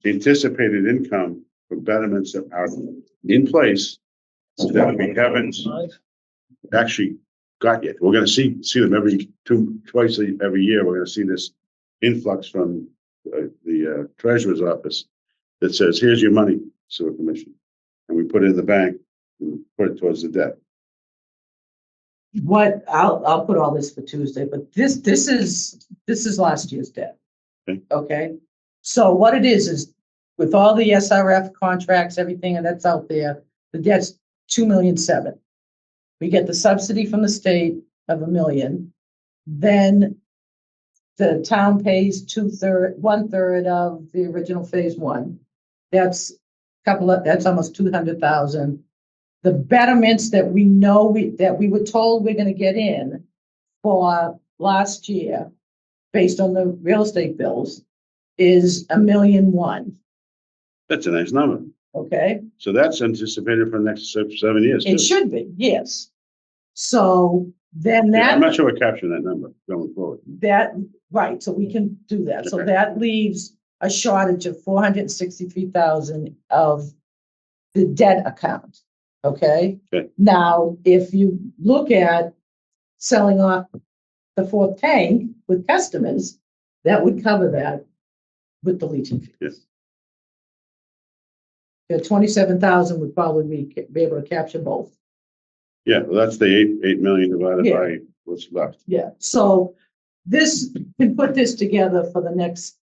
anticipated income for betterments that are in place that we haven't actually got yet. We're going to see them twice every year. We're going to see this influx from the treasurer's office that says, here's your money, sewer commission. And we put it in the bank and put it towards the debt. What, I'll put all this for Tuesday, but this is last year's debt. Okay. Okay, so what it is with all the SRF contracts, everything that's out there, the debt's 2,700,000. We get the subsidy from the state of $1 million. Then the town pays 1/3 of the original phase 1. That's that's almost 200,000. The betterments that we know that we were told we're going to get in for last year, based on the real estate bills, is $1,100,000. That's a nice number. Okay, So that's anticipated for the next 7 years. it too. should be, yes. So then Yeah, I'm that, not sure we're capturing that number going forward. right, so we can do that. So Okay. that leaves a shortage of 463,000 of the debt account. Okay? Okay. Now, if you look at selling off the 4th tank with customers, that would cover that with the leaching fees. Yes. The 27,000 would probably be able to capture both. Yeah, well, that's the 8 million divided Yeah. by what's left. Yeah, so this, can put this together for the next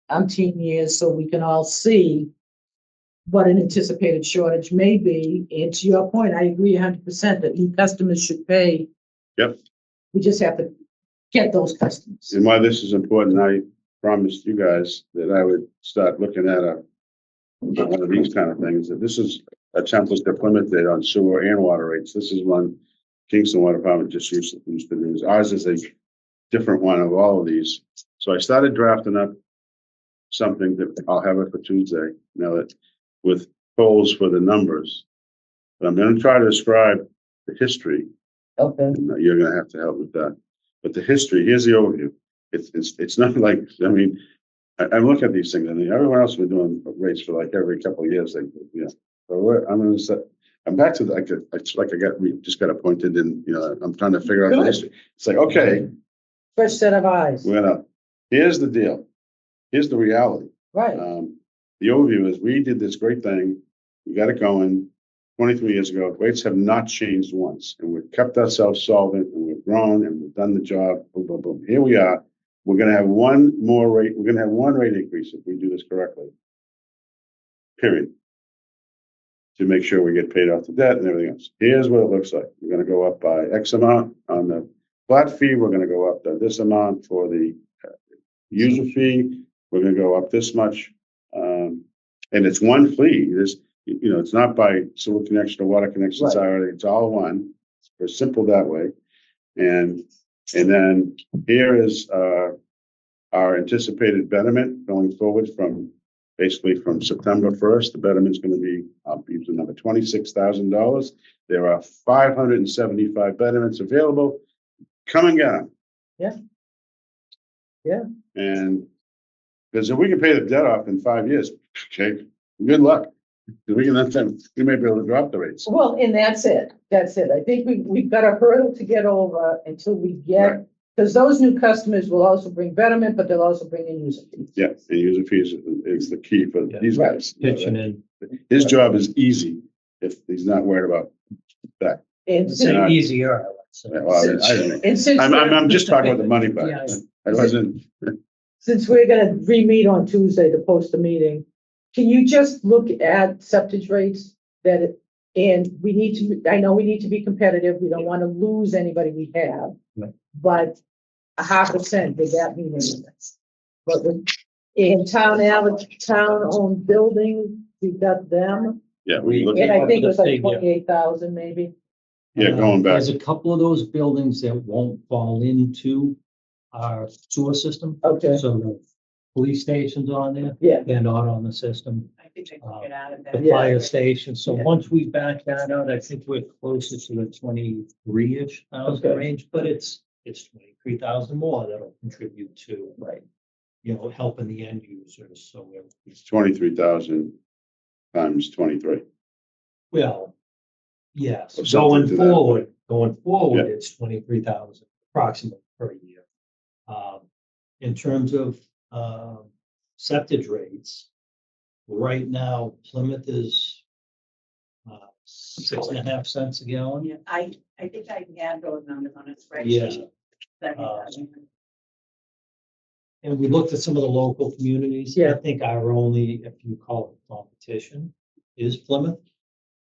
umpteen years so we can all see what an anticipated shortage may be. And to your point, I agree 100% that new customers should pay. Yep. We just have to get those customers. And why this is important, I promised you guys that I would start looking at one of these kind of things, that this is a template that Plymouth did on sewer and water rates. This is one Kingston Water Department just used to do. Ours is a different one of all of these. So I started drafting up something that I'll have it for Tuesday, now that with polls for the numbers. But I'm gonna try to describe the history. Okay, And you're gonna have to help with that. But the history, here's the overview. It's not like, I mean, I look at these things, I mean, everyone else has been doing rates for like every couple of years, so I'm gonna set, I'm back to like, it's like we just got appointed and, I'm trying to figure out the Good. history. It's like, okay, fresh set of eyes, here's the deal. Here's the reality. right, The overview is we did this great thing. We got it going 23 years ago. Rates have not changed once, and we've kept ourselves solvent, and we've grown, and we've done the job. Boom, boom, boom. Here we are. We're going to have one more rate. We're going to have one rate increase if we do this correctly. Period. To make sure we get paid off the debt and everything else. Here's what it looks like. We're going to go up by X amount on the flat fee. We're going to go up to this amount for the user fee. We're going to go up this much. And it's one fee. It's not by sewer connection or water connection. Right. It's all one. It's simple that way. And then here is our anticipated betterment going forward from September 1st. The betterment's going to be, I'll use the number $26,000. There are 575 betterments available. Come and get them. Yeah. Yeah. And because if we can pay the debt off in 5 years, okay, good luck. We may be able to drop the rates. well, and that's it, I think we've got a hurdle to get over until we get, Right. because those new customers will also bring betterment, but they'll also bring in user fees. Yeah, and user fees is the key for Yeah. these Right. guys. Pitching in. His job is easy if he's not worried about that. And It's since, Yeah. easier. Well, I don't know. and since, I'm just talking about the money part. Yeah. I wasn't, since we're gonna re-meet on Tuesday to post a meeting, can you just look at septage rates and I know we need to be competitive, we don't wanna lose anybody we have. Right. But 0.5%, does that mean anything? But in town-owned buildings, we've got them, yeah, we look and at, I think it was like Yeah. 28,000 maybe. yeah, going back. There's a couple of those buildings that won't fall into our sewer system. Okay, So the police station's on there, yeah, they're not on the system. I think I took it out of The that. Yeah. fire station, so Yeah. once we back that out, I think we're closer to the 23-ish thousand Okay. range, but it's 23,000 more that'll contribute to, right, helping the end users, so It's 23,000 times 23. well, yes, Or something to that. going forward, Yeah. it's 23,000 approximately per year. In terms of, septage rates, right now Plymouth is 6.5 cents a gallon. Yeah, I think I had those numbers on a Yeah. spreadsheet. And we looked at some of the local communities. Yeah. I think our only, if you call it competition, is Plymouth.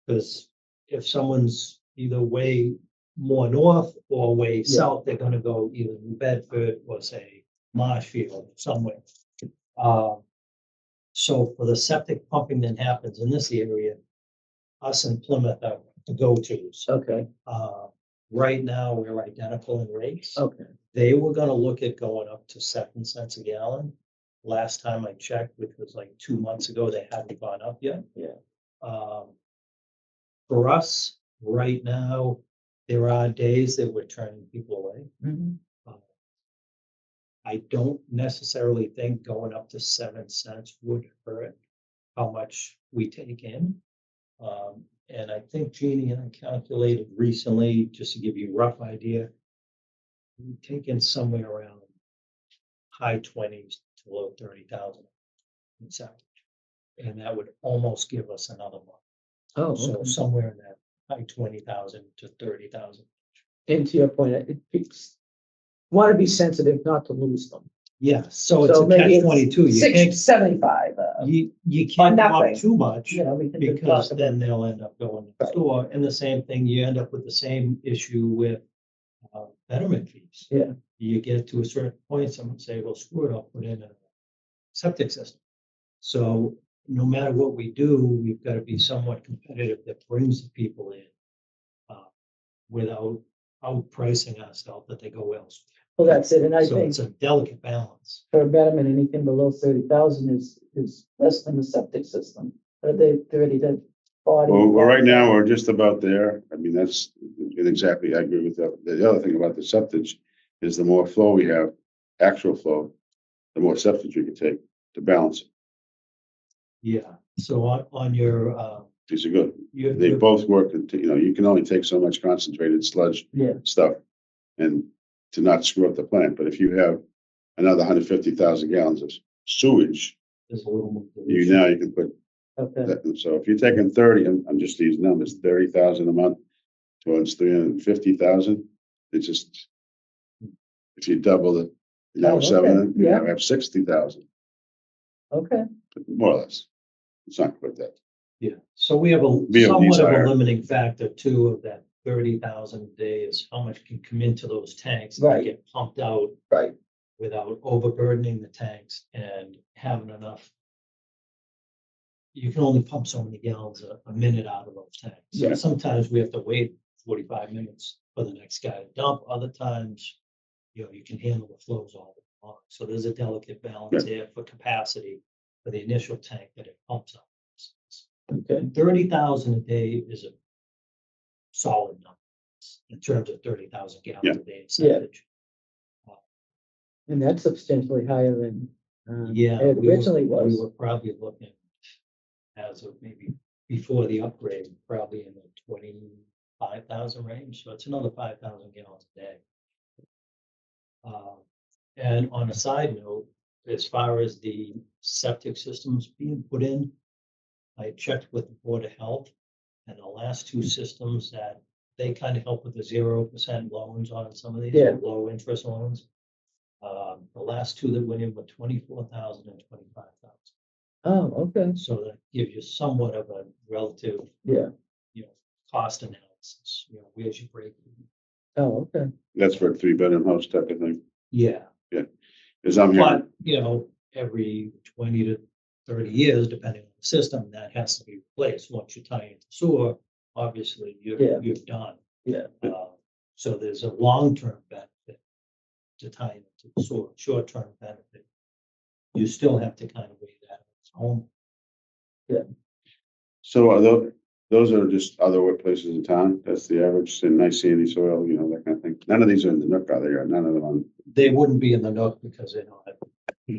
Because if someone's either way more north or way south, they're gonna go either New Bedford or say Marshfield somewhere. So for the septic pumping that happens in this area, us and Plymouth are the go-tos. okay, Right now, we're identical in rates. okay, They were gonna look at going up to 7 cents a gallon. Last time I checked, which was like 2 months ago, they hadn't gone up yet. Yeah. For us, right now, there are days that we're turning people away. mhm, I don't necessarily think going up to 7 cents would hurt how much we take in. And I think Jeannie and I calculated recently, just to give you a rough idea, we take in somewhere around high 20s to low 30,000 in septic. And that would almost give us another month. oh, So okay. somewhere in that high 20,000 to 30,000. And to your point, it's, wanna be sensitive not to lose them. Yeah, so it's a maybe catch 22. You 75, you can't go nothing. up too much. we can Because talk then about, they'll end up going to the Right. store, and the same thing, you end up with the same issue with betterment fees. Yeah. You get to a certain point, someone say, well, screw it, I'll put in a septic system. So no matter what we do, we've got to be somewhat competitive that brings the people in. Without outpricing ourselves that they go elsewhere. Well, that's it, and I So think it's a delicate balance. for a betterment, anything below 30,000 is less than the septic system. They 30 to 40. Well, right now, we're just about there. I mean, that's exactly, I agree with that. The other thing about the septic is the more flow we have, actual flow, the more septic you can take to balance it. Yeah, so on your, These are good. your, They your- both work, you can only take so much concentrated sludge Yeah, stuff and to not screw up the plant. But if you have another 150,000 gallons of sewage, there's a little more. you can put okay, that. So if you're taking 30, I'm just these numbers, 30,000 a month towards 350,000, it's just, if you double it, Oh, okay. seven, you Yeah. have 60,000, okay, more or less. It's not quite that. Yeah, so we have a We have somewhat of a desire. limiting factor too of that 30,000 a day is how much can come into those tanks. And Right. get pumped out right, without overburdening the tanks and having enough. You can only pump so many gallons a minute out of those tanks. So Yeah. sometimes we have to wait 45 minutes for the next guy to dump. Other times, you can handle the flows all day long. So there's a delicate balance there for capacity for the initial tank that it pumps up. okay, 30,000 a day is a solid number in terms of 30,000 gallons a day. of Yeah. septic. and that's substantially higher than, Yeah. it we were- originally We was. were probably looking as of maybe before the upgrade, probably in the 25,000 range. So it's another 5,000 gallons a day. And on a side note, as far as the septic systems being put in, I checked with the Board of Health and the last two systems that they kind of help with the 0% loans on some of these Yeah. low interest loans. The last two that went in were 24,000 and 25,000. Oh, okay, So that gives you somewhat of a relative, yeah, cost analysis, where's your break? oh, okay, That's for a 3-bedroom house type of thing. Yeah, Because I'm here, but, every 20 to 30 years, depending on the system, that has to be replaced. Once you tie into sewer, obviously Yeah. you're done. yeah, So there's a long-term benefit to tie into the sewer, short-term benefit. You still have to kind of weigh that on its own. so are those are just other workplaces in town. That's the average, and nice sandy soil, that kind of thing. None of these are in the Nook, are they? Or none of them on. They wouldn't be in the Nook because they're not.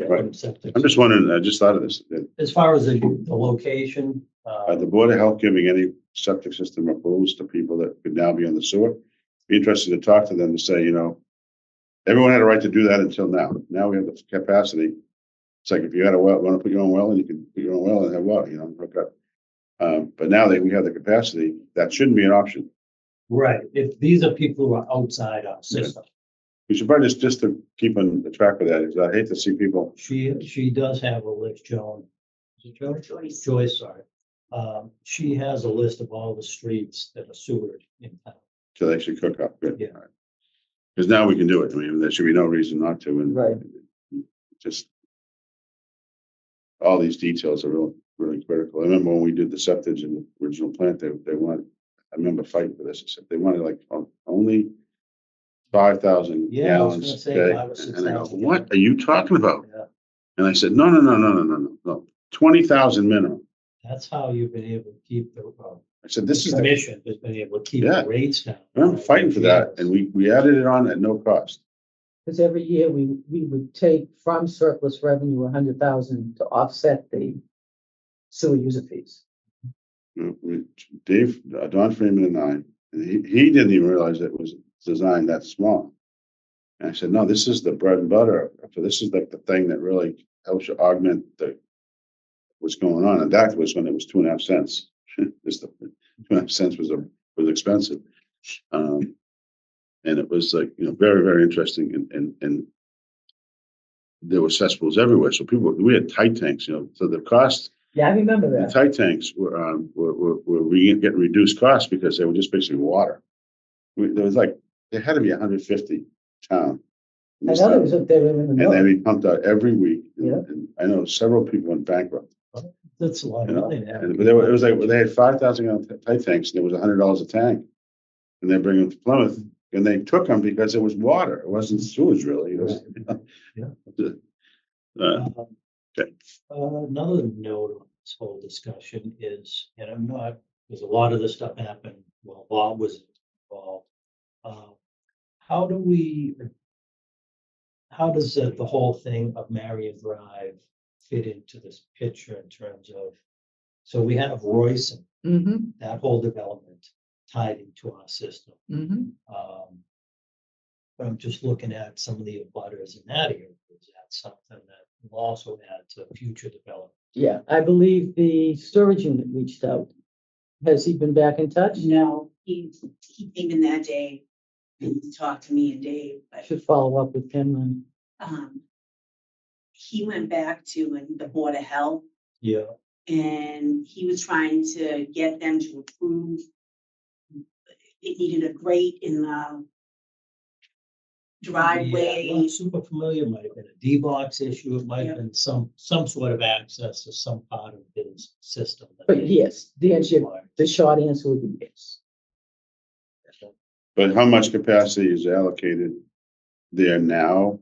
Right. septic. I'm just wondering, I just thought of this. As far as the location, Are the Board of Health giving any septic system approvals to people that could now be on the sewer? Be interested to talk to them to say, everyone had a right to do that until now. Now we have the capacity. It's like if you had a well, want to put your own well, and you can put your own well and have water, hook up. But now that we have the capacity, that shouldn't be an option. right, if these are people who are outside our system. We should probably just to keep on the track of that, because I hate to see people. She does have a list, Joan. Is it Joan? Joyce, sorry. She has a list of all the streets that are sewered in town. To actually cook up. Good. Yeah. Because now we can do it. I mean, there should be no reason not to. And Right. just all these details are really, really critical. I remember when we did the septic in the original plant, they wanted, I remember fighting for this. They wanted like only 5,000 Yeah, I was gonna gallons a say day. 5,000 or And I go, 6,000 what are you talking about? Yeah. And I said, no. 20,000 minimum. That's how you've been able to keep the, I said, this is the commission has been able to keep Yeah. the rates down. I remember fighting for that, and we added it on at no cost. because every year we would take from surplus revenue 100,000 to offset the sewer user fees. Dave, Don Freeman and I, and he didn't even realize it was designed that small. And I said, no, this is the bread and butter. So this is like the thing that really helps you augment what's going on. And that was when it was 2.5 cents. Just the 2.5 cents was expensive. And it was like, very, very interesting. And there were cesspools everywhere. So we had tight tanks, so the cost, Yeah, I remember the that. tight tanks were getting reduced costs because they were just basically water. There was like, there had to be 150 town. I know there was, they were in the And they middle. be pumped out every week. Yeah. And I know several people went bankrupt That's a lot You of know, money. to have. and, but it was like, they had 5,000 gallon tight tanks, and it was $100 a tank. And they bring them to Plymouth, and they took them because it was water, it wasn't sewage really. It was, Um, okay. Another note on this whole discussion is, and I'm not, because a lot of this stuff happened while Bob was involved. How do we, how does the whole thing of Marion Drive fit into this picture in terms of, so we have Royce and Mm-hmm, that whole development tied into our system. mm-hmm. But I'm just looking at some of the abutters in that area. Is that something that will also add to future development? Yeah, I believe the storage unit reached out. Has he been back in touch? No, he came in that day and talked to me and Dave, I but, should follow up with him then. he went back to the Board of Health Yeah. and he was trying to get them to approve. It needed a grate in the Yeah, driveway. not super familiar, might have been a D-box issue, it might have been some sort of access to some part of his system. that But they yes, the answer, require. the short answer would be yes. But how much capacity is allocated there now?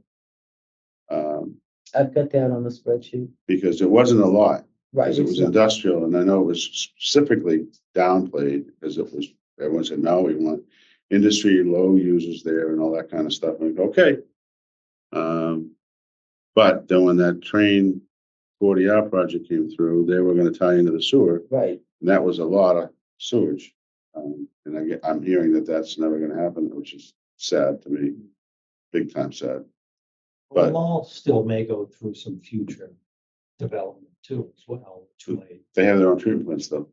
I've got that on the spreadsheet. Because it wasn't a lot, Right. because it was industrial, and I know it was specifically downplayed, because it was, everyone said, no, we want industry low users there and all that kind of stuff, and okay. But then when that train 40R project came through, they were gonna tie into the sewer, Right, and that was a lot of sewage. And I'm hearing that that's never gonna happen, which is sad to me, big time sad. Well, But- all still may go through some future development too, as well, which may, They have their own treatment plants though,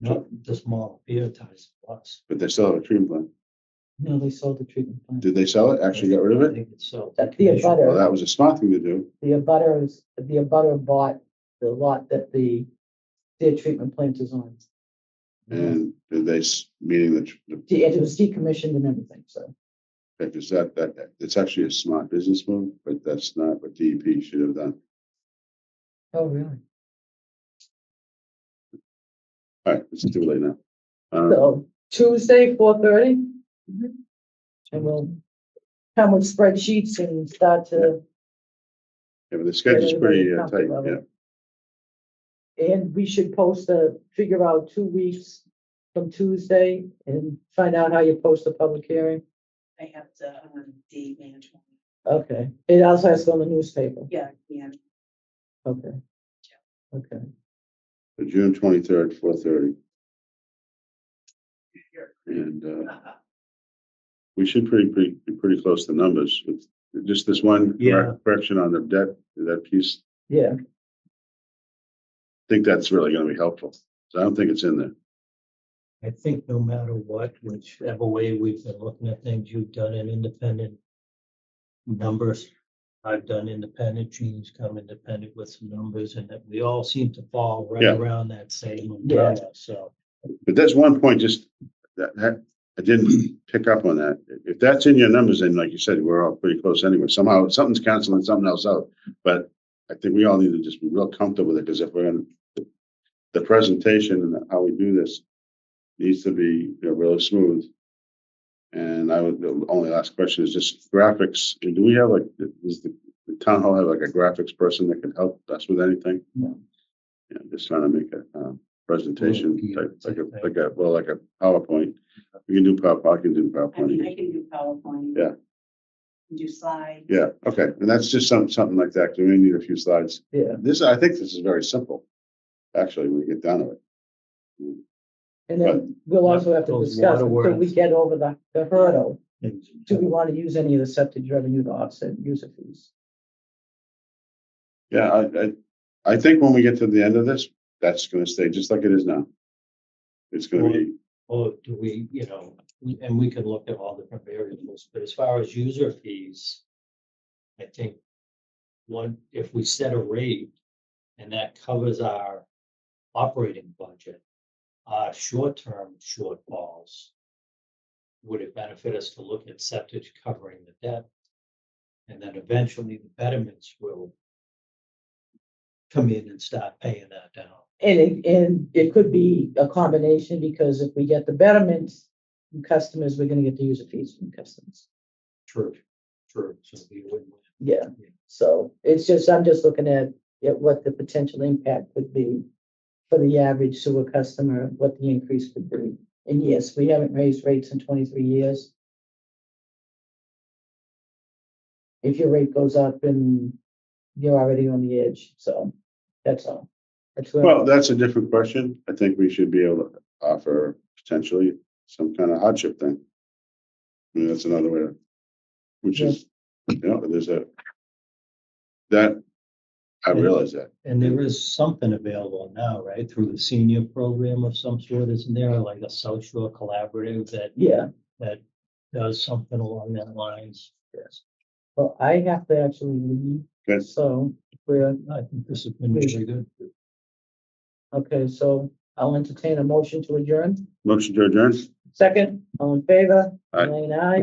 not the small beer ties plus. but they still have a treatment plant. no, they sold the treatment plant. Did they sell it? Actually got rid of I it? think it's so. That's the abutter. Well, that was a smart thing to do. The abutter bought the lot that their treatment plant is on. And did they, meaning that, It was decommissioned and everything, so. because that, it's actually a smart business move, but that's not what DEP should have done. Oh, really? All right, it's too late now. So Tuesday, 4:30? And we'll come with spreadsheets and start to, Yeah, but the schedule's pretty everybody tight, comfortable. yeah. and we should figure out 2 weeks from Tuesday and find out how you post the public hearing. I have to, the management. Okay, it also has to go in the newspaper. Yeah. Okay. Okay, So June 23rd, 4:30. And, we should be pretty close to numbers with just this one Yeah. correction on the debt, that piece. yeah, I think that's really gonna be helpful. So I don't think it's in there. I think no matter what, whichever way we've been looking at things, you've done an independent numbers. I've done independent, Gene's come independent with some numbers, and that we all seem to fall right Yeah. around that same umbrella, so. But that's one point, just that I didn't pick up on that. If that's in your numbers, then like you said, we're all pretty close anyway. Somehow something's canceling something else out. But I think we all need to just be real comfortable with it, because if we're gonna, the presentation and how we do this needs to be, really smooth. And the only last question is just graphics. Do we have does the town hall have like a graphics person that can help us with anything? No. Yeah, just trying to make a presentation Well, type, like a PowerPoint. We can do PowerPoint, I can do I mean, PowerPoint. I can do PowerPoint. Yeah. Do slides. Yeah, okay, and that's just something like that, 'cause we may need a few slides. yeah. I think this is very simple, actually, when we get down to it. And then we'll also have to Those discuss until we waterworks. get over the hurdle. things- Do we want to use any of the septic revenue to offset user fees? Yeah, I think when we get to the end of this, that's gonna stay just like it is now. It's gonna be, Or do we, and we can look at all different variables, but as far as user fees, I think if we set a rate and that covers our operating budget, our short-term shortfalls, would it benefit us to look at septic covering the debt? And then eventually the betterments will come in and start paying that down. And it could be a combination, because if we get the betterment from customers, we're gonna get the user fees from customers. True, true. So it'd be a win-win. Yeah, so it's just, I'm just looking at what the potential impact could be for the average sewer customer, what the increase could be. And yes, we haven't raised rates in 23 years. If your rate goes up, and you're already on the edge, so that's all. That's where. Well, that's a different question. I think we should be able to offer potentially some kind of hardship thing. I mean, that's another way, which is, there's that, I realize that. And there is something available now, right, through the senior program of some sort, isn't there, like a South Shore Collaborative Yeah, that does something along that lines? yes. Well, I have to actually leave, Okay. so we're, I think this has been really good. okay, so I'll entertain a motion to adjourn. Motion to adjourn? Second, all in favor? Aye. Elaine, aye.